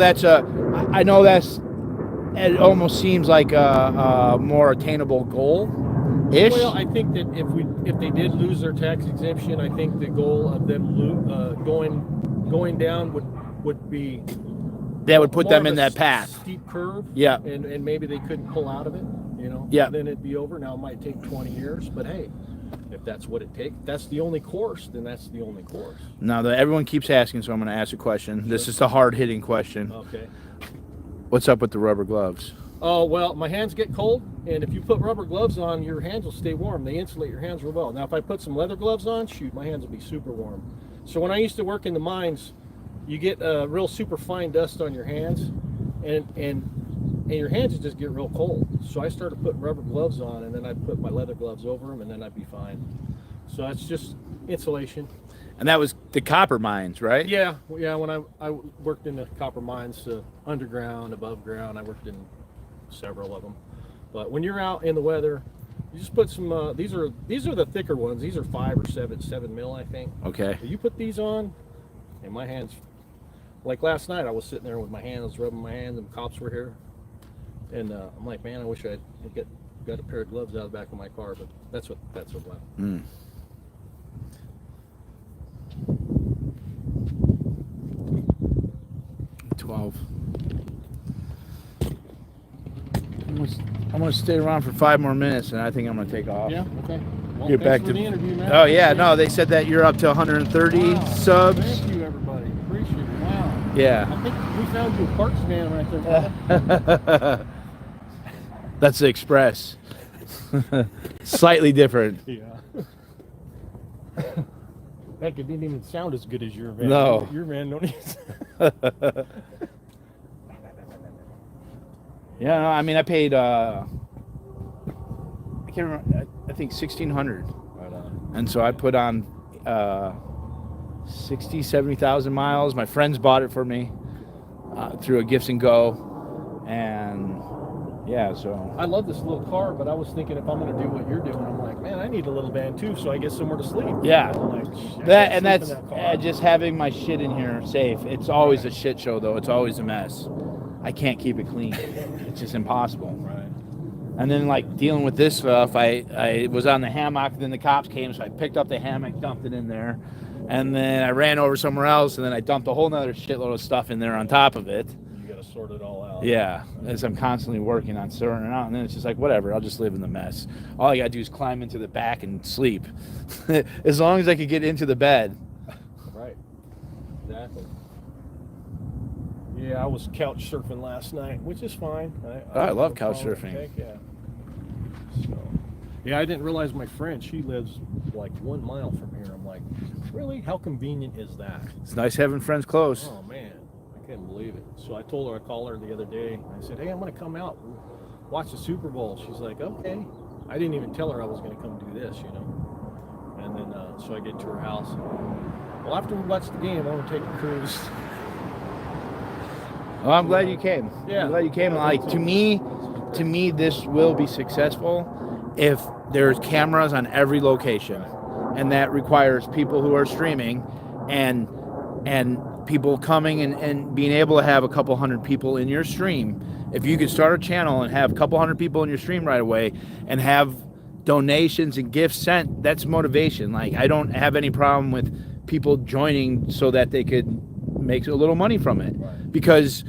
it almost seems like a more attainable goal. Well, I think that if they did lose their tax exemption, I think the goal of them going down would be that would put them in that path. Steep curve. Yeah. And maybe they couldn't pull out of it. You know. Yeah. Then it'd be over. Now it might take 20 years, but hey, if that's what it takes, that's the only course. Then that's the only course. Now that everyone keeps asking, so I'm going to ask a question. Sure. This is the hard-hitting question. Okay. What's up with the rubber gloves? Oh, well, my hands get cold, and if you put rubber gloves on, your hands will stay warm. They insulate your hands real well. Now, if I put some leather gloves on, shoot, my hands will be super warm. So when I used to work in the mines, you get real super fine dust on your hands, and your hands just get real cold. So I started putting rubber gloves on, and then I'd put my leather gloves over them, and then I'd be fine. So that's just insulation. And that was the copper mines, right? Yeah. When I worked in the copper mines, underground, above ground, I worked in several of them. But when you're out in the weather, you just put some. These are the thicker ones. These are 5 or 7 mil, I think. Okay. So you put these on, and my hands. Like last night, I was sitting there with my hands, rubbing my hands, and cops were here, and I'm like, man, I wish I'd got a pair of gloves out of the back of my car, but that's what went. 12. I'm gonna stay around for 5 more minutes, and I think I'm gonna take off. Yeah. Okay. Well, Get back for to the interview, man. Oh yeah, no, they said that you're up to 130 Wow. subs. Thank you, everybody. Appreciate it. Wow. Yeah. I think we found you a parts man right there. That's the Express. Slightly different. Yeah. Heck, it didn't even sound as good as your van. No. Your van don't even. Yeah, no, I mean, I paid. I can't remember. I think 1,600. Right on. And so I put on 70,000 miles. My friends bought it for me through a Gifts and Go, and yeah, so I love this little car, but I was thinking if I'm going to do what you're doing, I'm like, man, I need a little van too, so I get somewhere to sleep. yeah, You know, like, shit, I that can't and sleep that's in that car. just having my shit in here safe. It's always a shit show, though. It's always a mess. I can't keep it clean. It's just impossible. Right. And then, like, dealing with this stuff, I was on the hammock, then the cops came, so I picked up the hammock, dumped it in there, and then I ran over somewhere else, and then I dumped a whole nother shitload of stuff in there on top of it. You got to sort it all out. Yeah, as I'm constantly working on sorting it out, and then it's just like, whatever, I'll just live in the mess. All I gotta do is climb into the back and sleep. As long as I could get into the bed. Right. Exactly. Yeah, I was couch surfing last night, which is fine. I love no couch problem. surfing. Heck yeah. So, yeah, I didn't realize my friend, she lives like 1 mile from here. I'm like, really? How convenient is that? It's nice having friends close. Oh, man. I couldn't believe it. So I told her, I called her the other day. I said, hey, I'm going to come out and watch the Super Bowl. She's like, okay. I didn't even tell her I was going to come do this, you know. And then, so I get to her house. Well, after we watch the game, I want to take a cruise. Well, I'm glad you came. Yeah. I'm glad you came. Yeah, Like, to me, this will be successful if there's cameras on every location, and that requires people who are streaming and people coming and being able to have a couple hundred people in your stream. If you could start a channel and have a couple hundred people in your stream right away and have donations and gifts sent, that's motivation. Like, I don't have any problem with people joining so that they could make a little money from it. Right. Because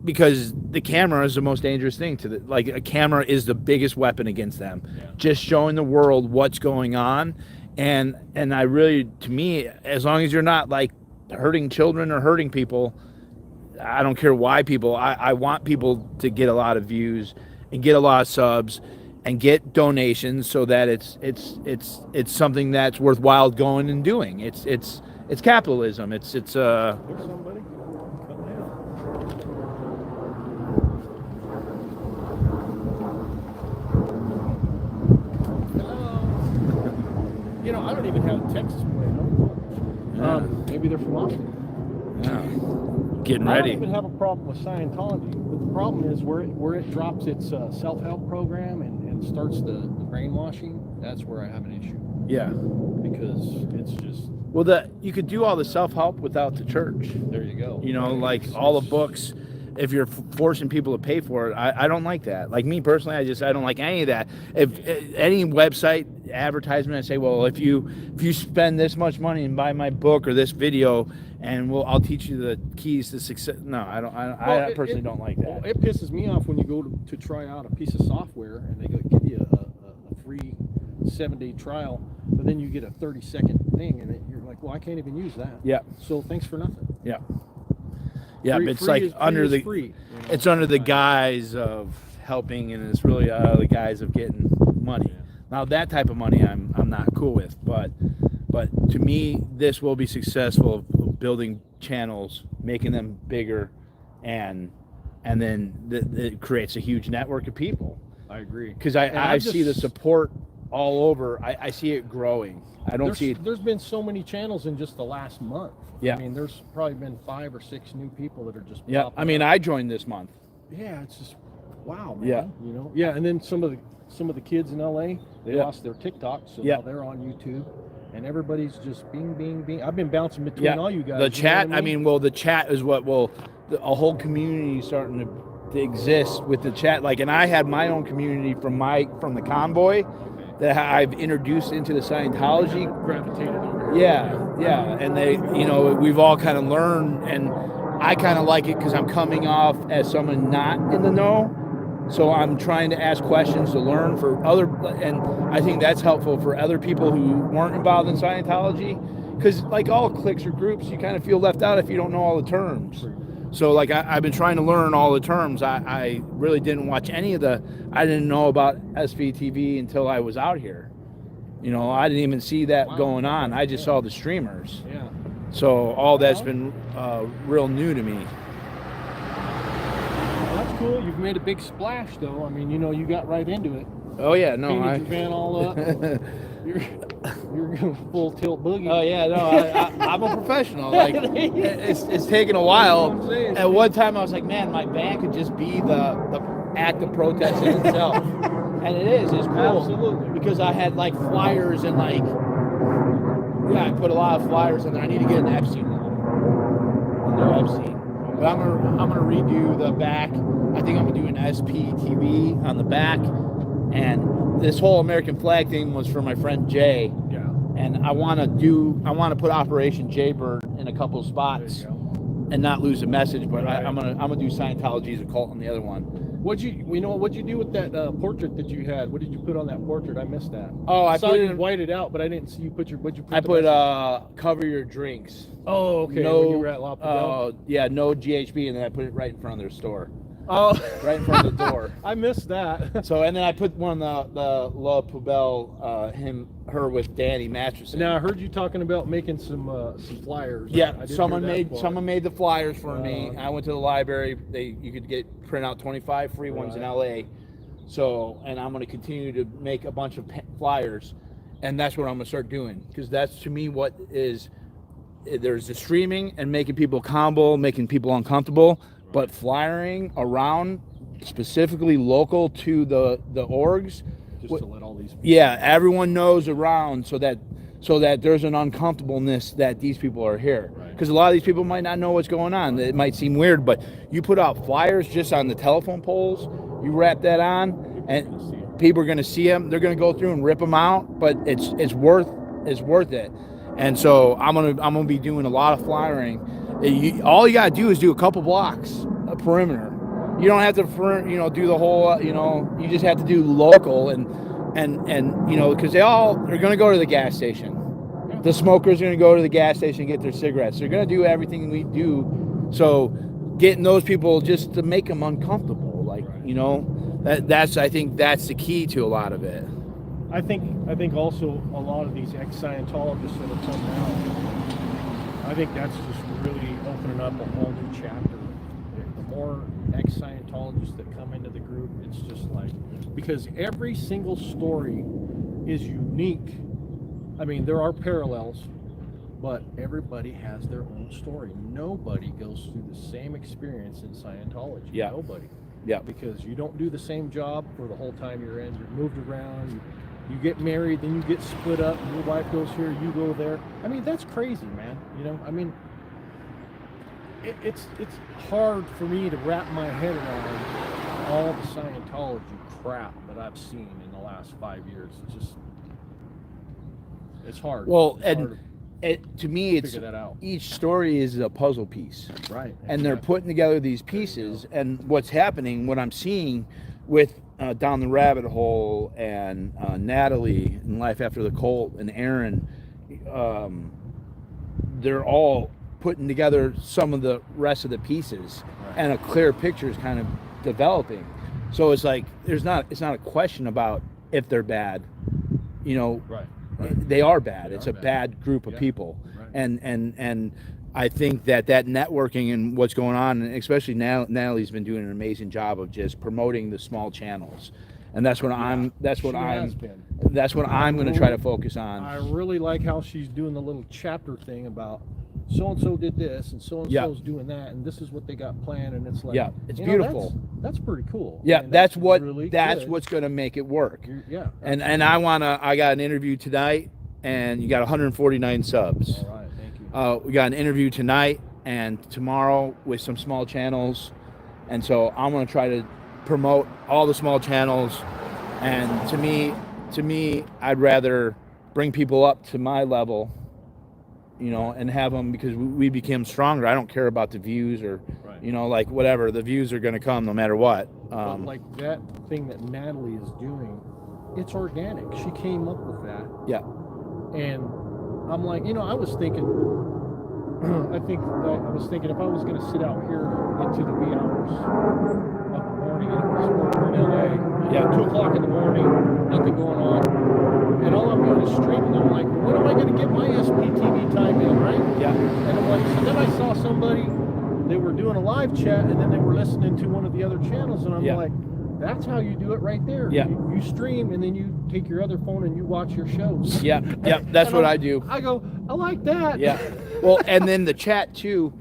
the camera is the most dangerous thing like a camera is the biggest weapon against them. Yeah. Just showing the world what's going on, and I really, to me, as long as you're not like hurting children or hurting people, I don't care why people. I want people to get a lot of views and get a lot of subs and get donations so that it's something that's worthwhile going and doing. It's capitalism. It's There's somebody. Come down. Hello. You know, I don't even have Texas plate. Maybe they're from Austin. yeah, getting I ready. don't even have a problem with Scientology, but the problem is where it drops its self-help program and starts the brainwashing. That's where I have an issue, Yeah. because it's just, Well, you could do all the self-help without the church. there you go. You know, like all the books, if you're forcing people to pay for it, I don't like that. Like me personally, I don't like any of that. If any website advertisement, I say, well, if you spend this much money and buy my book or this video, and I'll teach you the keys to success. No, I personally don't like that. Well, it pisses me off when you go to try out a piece of software and they give you a free 7-day trial, but then you get a 30-second thing, and you're like, well, I can't even use that. Yeah. So thanks for nothing. Yeah. Yeah, Free- but it's free like is- free under is the free, you know? it's under the Right. guise of helping, and it's really the guise of getting money. Yeah. Now that type of money I'm not cool with, but to me this will be successful of building channels, making them bigger, and then it creates a huge network of people. I agree. Because I see the support all over. I see it growing. I don't see it. There's been so many channels in just the last month. Yeah. I mean, there's probably been 5 or 6 new people that are just. Yeah. I mean, I joined this month. Yeah, it's just wow, man. Yeah. You know. Yeah, and then some of the kids in LA, they Yeah. lost their TikTok, so Yeah. now they're on YouTube, and everybody's just bing, bing, bing. I've been bouncing between all you guys. The you know chat. what I mean, well, the chat is what a whole community is starting to exist with the chat. Like, and I had my own community from the convoy that I've introduced into the Scientology. Gravitated over here. Yeah, and they, we've all kind of learned, and I kind of like it because I'm coming off as someone not in the know, so I'm trying to ask questions to learn for other, and I think that's helpful for other people who weren't involved in Scientology, because like all cliques or groups, you kind of feel left out if you don't know all the terms. So like I've been trying to learn all the terms. I really didn't watch any of I didn't know about SVTV until I was out here. I didn't even see that going on. I just saw the streamers. Yeah. So all that's been real new to me. Well, that's cool. You've made a big splash, though. I mean, you got right into it. Oh yeah, no, Painted your van all up. You're going full tilt boogie. Oh yeah, no, I'm a professional. Like it's taken a while. That's what I'm saying. At one time, I was like, man, my band could just be the act of protest in itself, and it is. It's cool. Absolutely. Because I had like flyers and I put a lot of flyers in there. I need to get an Epstein one. No Epstein. But I'm gonna redo the back. I think I'm gonna do an SPTV on the back, and this whole American flag thing was for my friend Jay. Yeah. And I want to put Operation Jaybird in a couple spots and not lose the message. But Right. I'm gonna do Scientology as a cult on the other one. What'd you do with that portrait that you had? What did you put on that portrait? I missed that. Oh, I saw put you it. white it out, but I didn't see you put your. What'd you put? I the put message? cover your drinks. Oh, okay. No, when you were at La Poubelle? no GHB, and then I put it right in front of their store, Oh, right in front of the door. I missed that. So, and then I put one of the La Poubelle, her with Danny mattresses. Now I heard you talking about making some flyers. I Yeah, didn't someone hear that part. made the flyers for me. I went to the library. You could print out 25 free ones in LA. So, and I'm going to continue to make a bunch of flyers, and that's what I'm going to start doing, because that's to me what is. There's the streaming and making people combo, making people uncomfortable, but flyering around specifically local to the orgs. Just to let all these. Yeah, everyone knows around so that there's an uncomfortableness that these people are here. Because a lot of these people might not know what's going on. It might seem weird, but you put out flyers just on the telephone poles, you wrap that on, and people are going to see them. They're going to go through and rip them out, but it's worth it. And so I'm gonna be doing a lot of flyering. All you gotta do is do a couple blocks, a perimeter. You don't have to do the whole. You just have to do local and because they're gonna go to the gas station. The smokers are gonna go to the gas station and get their cigarettes. They're gonna do everything we do. So getting those people just to make them uncomfortable, I think that's the key to a lot of it. I think also a lot of these ex-Scientologists that have come out, I think that's just really opening up a whole new chapter. The more ex-Scientologists that come into the group, it's just like, because every single story is unique. I mean, there are parallels, but everybody has their own story. Nobody goes through the same experience in Scientology. Yeah. Nobody. Yeah. Because you don't do the same job for the whole time you're in. You're moved around. You get married, then you get split up. Your wife goes here, you go there. I mean, that's crazy, man. I mean, it's hard for me to wrap my head around all the Scientology crap that I've seen in the last 5 years. It's hard. Well, it's hard to me, figure that out. Each story is a puzzle piece. Right. And they're putting together these pieces, and what I'm seeing with Down the Rabbit Hole and Natalie and Life After the Cult and Aaron, they're all putting together some of the rest of the pieces, and a clear picture is kind of developing. So it's like it's not a question about if they're bad, Right. They are bad. It's a bad group of people, Right. and I think that networking and what's going on, and especially now, Natalie's been doing an amazing job of just promoting the small channels, and that's what I'm going to try to focus on. I really like how she's doing the little chapter thing about so and so did this and so and so's doing that, and this is what they got planned, and it's like, it's beautiful. That's pretty cool. Yeah, I mean, that's really what's going to make it work. Yeah, and I got an interview tonight, and you got 149 subs. all right, thank you. We got an interview tonight and tomorrow with some small channels, and so I'm going to try to promote all the small channels. And to me, I'd rather bring people up to my level, and have them, because we became stronger. I don't care about the views or, like whatever. The views are going to come no matter what. But like that thing that Natalie is doing, it's organic. She came up with that. Yeah. And I'm like, I was thinking, I was thinking if I was going to sit out here into the wee hours of the morning, and it was we're in LA, 2 o'clock in the morning, nothing going on, and all I'm doing is streaming. I'm like, when am I going to get my SPTV time in, right? Yeah. And I'm like, so then I saw somebody, they were doing a live chat, and then they were listening to one of the other channels, and I'm like, that's how you do it right there. Yeah. You stream, and then you take your other phone and you watch your shows. Yeah, that's what I do. I go, I like that. Yeah. Well, and then the chat too,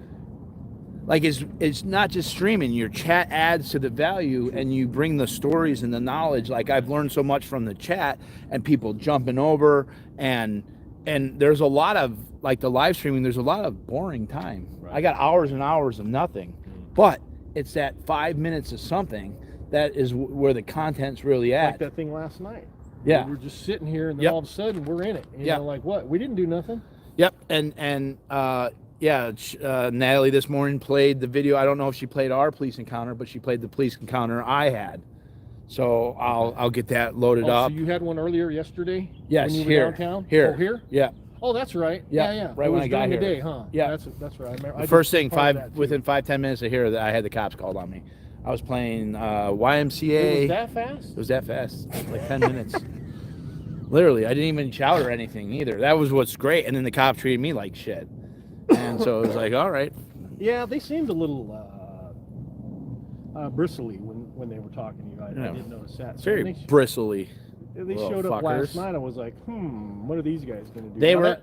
like it's not just streaming. Your chat adds to the value, and you bring the stories and the knowledge. Like I've learned so much from the chat and people jumping over, and there's a lot of, like the live streaming, there's a lot of boring time. Right. I got hours and hours of nothing, but it's that 5 minutes of something that is where the content's really at. Like that thing last night. Yeah. We were just sitting here, and then all of a sudden we're in it. Like what? We didn't do nothing. Yep. And Natalie this morning played the video. I don't know if she played our police encounter, but she played the police encounter I had. So I'll get that loaded up. So you had one earlier yesterday? Yes, when you here. Were downtown? Here. Oh, here? Yeah. Oh, that's right. Yeah. Yeah. Right it when was I got during here. the day, huh? Yeah. That's right. I remember. The first thing, within 5-10 minutes of here, that I had the cops called on me. I was playing YMCA. It was that fast? It was that fast. Like 10 minutes. Literally, I didn't even shout or anything either. That was what's great. And then the cop treated me like shit. And so it was like, all right. Yeah, they seemed a little bristly when they were talking to you. I didn't notice that. So very bristly. They showed up last night. I was like, what are these guys going to do?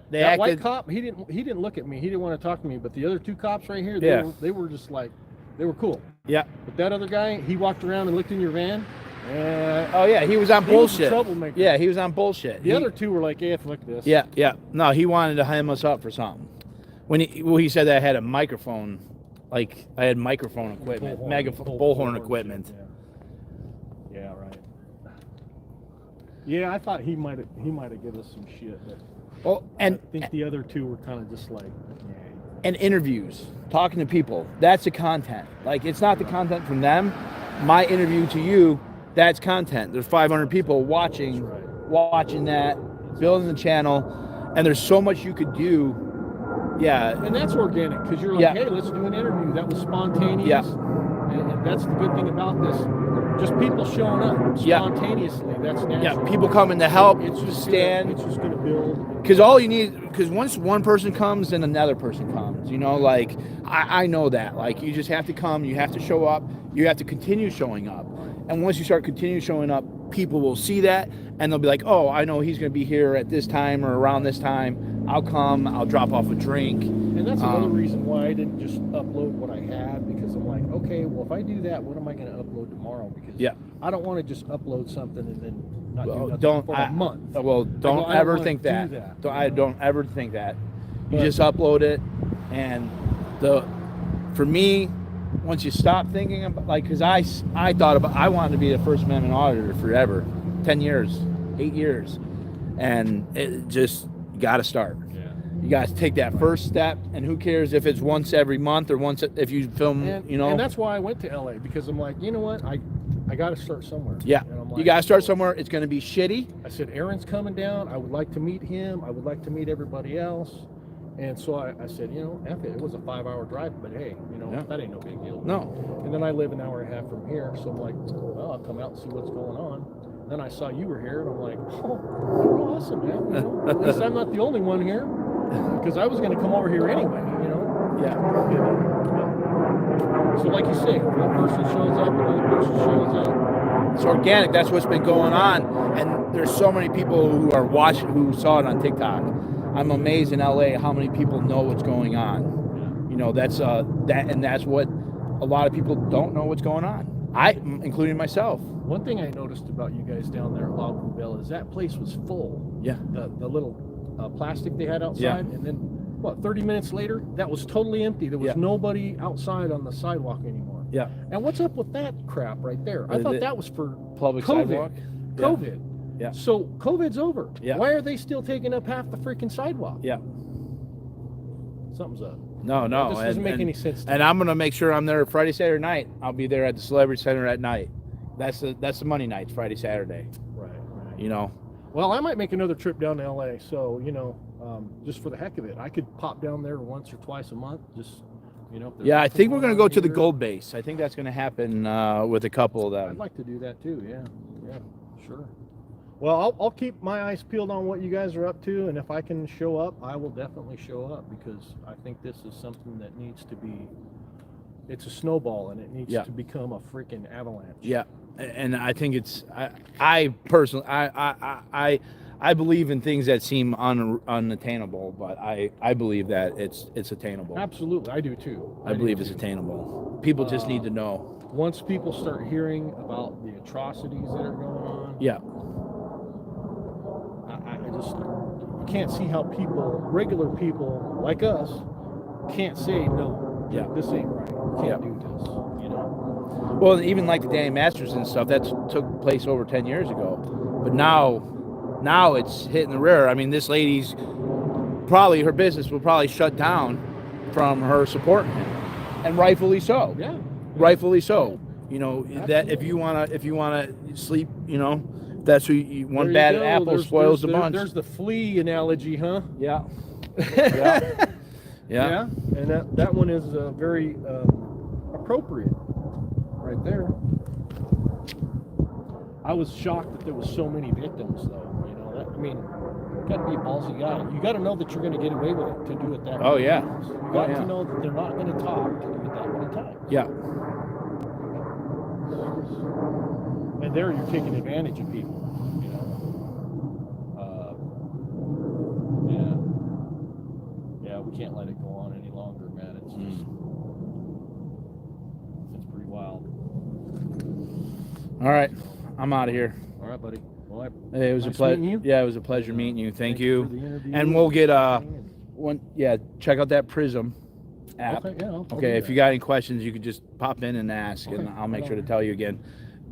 They acted, white cop, he didn't look at me. He didn't want to talk to me. But the other 2 cops right here, they were just like, they were cool. Yeah. But that other guy, he walked around and looked in your van. He was on bullshit. He was a troublemaker. Yeah, he was on bullshit. The other 2 were like, hey, look at this. Yeah. No, he wanted to hem us up for something. When he said that I had a microphone, like I had microphone equipment, bullhorn equipment. Yeah, right. Yeah, I thought he might have given us some shit. But I think the other 2 were kind of just like. And interviews, talking to people, that's the content. Like it's not the content from them. My interview to you, that's content. There's 500 people watching that, building the channel, and there's so much you could do. Yeah. And that's organic, because you're like, hey, let's do an interview. That was spontaneous. Yeah. And that's the good thing about this. Just people showing up spontaneously. That's natural. Yeah, people coming to help, it's just stand. It's just going to build. Because all you need, because once one person comes, then another person comes. Like, I know that. Like, you just have to come, you have to show up, you have to continue showing up. And once you start continue showing up, people will see that, and they'll be like, oh, I know he's going to be here at this time or around this time. I'll come, I'll drop off a drink. And that's another reason why I didn't just upload what I had, because I'm like, okay, well, if I do that, what am I going to upload tomorrow? Because I don't want to just upload something and then not do nothing for a month. Well, don't ever think that. I don't ever think that. You just upload it, and for me, once you stop thinking about, like, because I thought about, I wanted to be the First Amendment auditor forever, 10 years, 8 years, and it just, you got to start. You got to take that first step, and who cares if it's once every month or once if you film, And that's why I went to LA, because I'm like, you know what, I got to start somewhere. Yeah, like, you got to start somewhere. It's going to be shitty. I said, Aaron's coming down. I would like to meet him. I would like to meet everybody else. And so I said, F it. It was a 5-hour drive, but hey, that ain't no big deal. No. And then I live an hour and a half from here, so I'm like, well, I'll come out and see what's going on. Then I saw you were here, and I'm like, oh, you're awesome, man. At least I'm not the only one here, because I was going to come over here anyway, Yeah. So like you say, one person shows up, another person shows up. It's organic. That's what's been going on. And there's so many people who are watching, who saw it on TikTok. I'm amazed in LA how many people know what's going on. Yeah. You know, that's what a lot of people don't know what's going on. Including myself. One thing I noticed about you guys down there at Lago Bell is that place was full. Yeah. The little plastic they had outside, and then what? 30 minutes later, that was totally empty. There was nobody outside on the sidewalk anymore. Yeah. And what's up with that crap right there? I thought that was for Public COVID. sidewalk. COVID. Yeah. So COVID's over. Yeah. Why are they still taking up half the freaking sidewalk? Yeah. Something's up. No. This doesn't make any sense to And me. I'm gonna make sure I'm there Friday, Saturday night. I'll be there at the Celebrity Center at night. That's the money nights, Friday, Saturday. Right. You know. Well, I might make another trip down to LA. So just for the heck of it, I could pop down there once or twice a month. Just if there's Yeah, I think we're going gonna go on to the here. Gold Base. I think that's gonna happen with a couple of them. I'd like to do that too. Yeah, sure. Well, I'll keep my eyes peeled on what you guys are up to, and if I can show up, I will definitely show up because I think this is something that needs to be. It's a snowball, and it needs to become a freaking avalanche. Yeah, and I think it's. I personally, I believe in things that seem unattainable, but I believe that it's attainable. Absolutely, I do too. I believe it's attainable. People just need to know. Once people start hearing about the atrocities that are going on, Yeah. I just can't see how regular people like us, can't say no. Yeah. This ain't right. We can't do this. Well, even like the Danny Masters and stuff, that took place over 10 years ago. But now it's hitting the rear. I mean, this lady's her business will probably shut down from her supporting him, and rightfully so. Yeah. Rightfully so. That if you wanna sleep, that's who one bad apple spoils the bunch. There's the flea analogy, huh? Yeah. Yeah. And that one is very appropriate right there. I was shocked that there was so many victims, though. You got to be a ballsy guy. You got to know that you're going to get away with it to do it that way. Oh, yeah. You got to know that they're not going to talk to do it that many times. Yeah. And there you're taking advantage of people. Yeah, we can't let it go on any longer, man. It's just, it's pretty wild. All right, I'm out of here. All right, buddy. Well, It was nice a pleasure. meeting you. Yeah, it was a pleasure meeting you. Thank you. for the interview. And we'll get one. Yeah, check out that Prism app. Okay, yeah. I'll do Okay, if that. you got any questions, you could just pop in and ask, and Okay, I'll make right sure to on. tell you again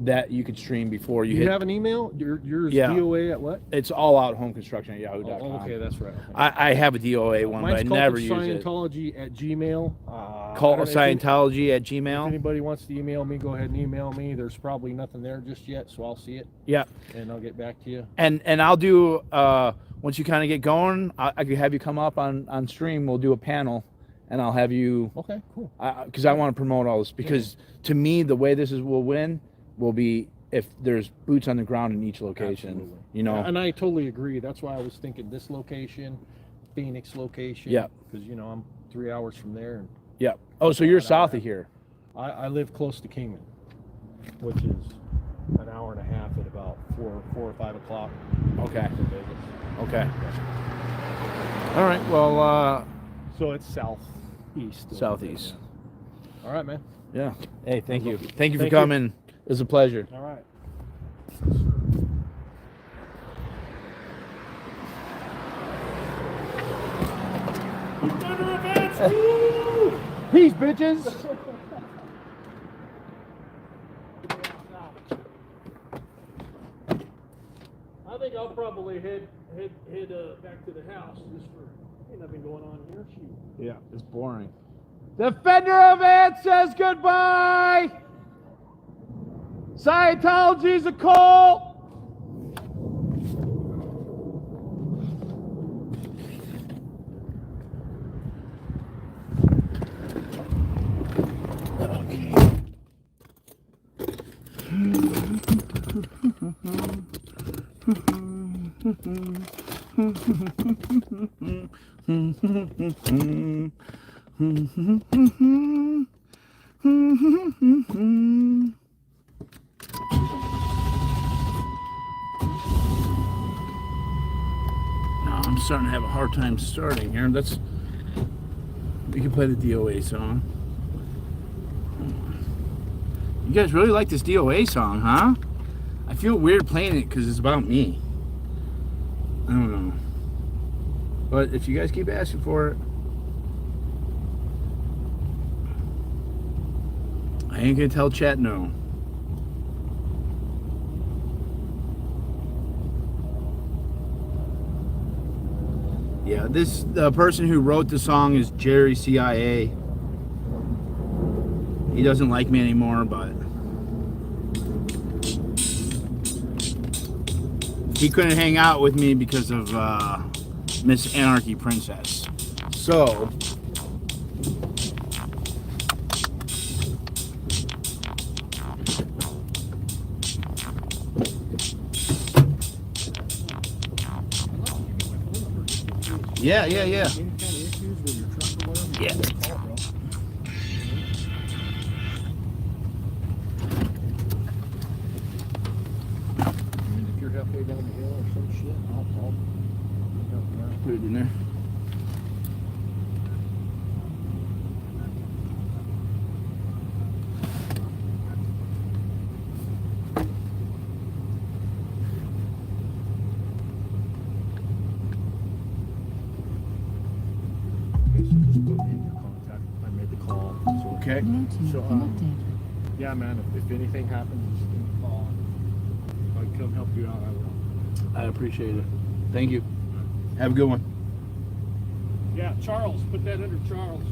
that you could stream before you You hit. have an email? Yours Yeah. DOA at what? It's all out home construction at yahoo.com. Oh, okay, that's right. Okay. I have a DOA one, Mine's but I never Kult use of it. Scientology at Gmail. Cult of If Scientology at Gmail. anybody wants to email me, go ahead and email me. There's probably nothing there just yet, so I'll see it Yeah, and I'll get back to you. and I'll do once you kind of get going, I could have you come up on stream. We'll do a panel, and I'll have you Okay, cool. because I want to promote all this because to me the way this will win will be if there's boots on the ground in each location. Absolutely. And I totally agree. That's why I was thinking this location, Phoenix location. Yeah. Because I'm 3 hours from there, and Yeah. Oh, so you're south of here. I live close to Kingman, which is an hour and a half at about 4 or 5 o'clock. Okay. to Vegas. Okay. All right. Well, So it's southeast. southeast. All right, man. Yeah. Hey, thank you. Thank you for Thank you. coming. It was a pleasure. All right. Peace, bitches. I think I'll probably head back to the house just for nothing going on here. Shoot. Yeah, it's boring. Defender of Ant says goodbye. Scientology's a cult. Okay. No, I'm starting to have a hard time starting here. We can play the DOA song. You guys really like this DOA song, huh? I feel weird playing it because it's about me. I don't know. But if you guys keep asking for it, I ain't gonna tell chat no. Yeah, the person who wrote the song is Jerry CIA. He doesn't like me anymore, but he couldn't hang out with me because of Miss Anarchy Princess. So yeah. Any kind of issues with your truck or whatever? Yeah. Call, bro. I mean, if you're halfway down the hill or some shit, I'll help you out. Put it in there. Okay, so just put me in your contact. I made the call. So, Okay. Bluetooth So, connected. yeah, man, if anything happens, just give me a call. If I can come help you out, I will. I appreciate it. Thank you. Have a good one. Yeah, Charles, put that under Charles.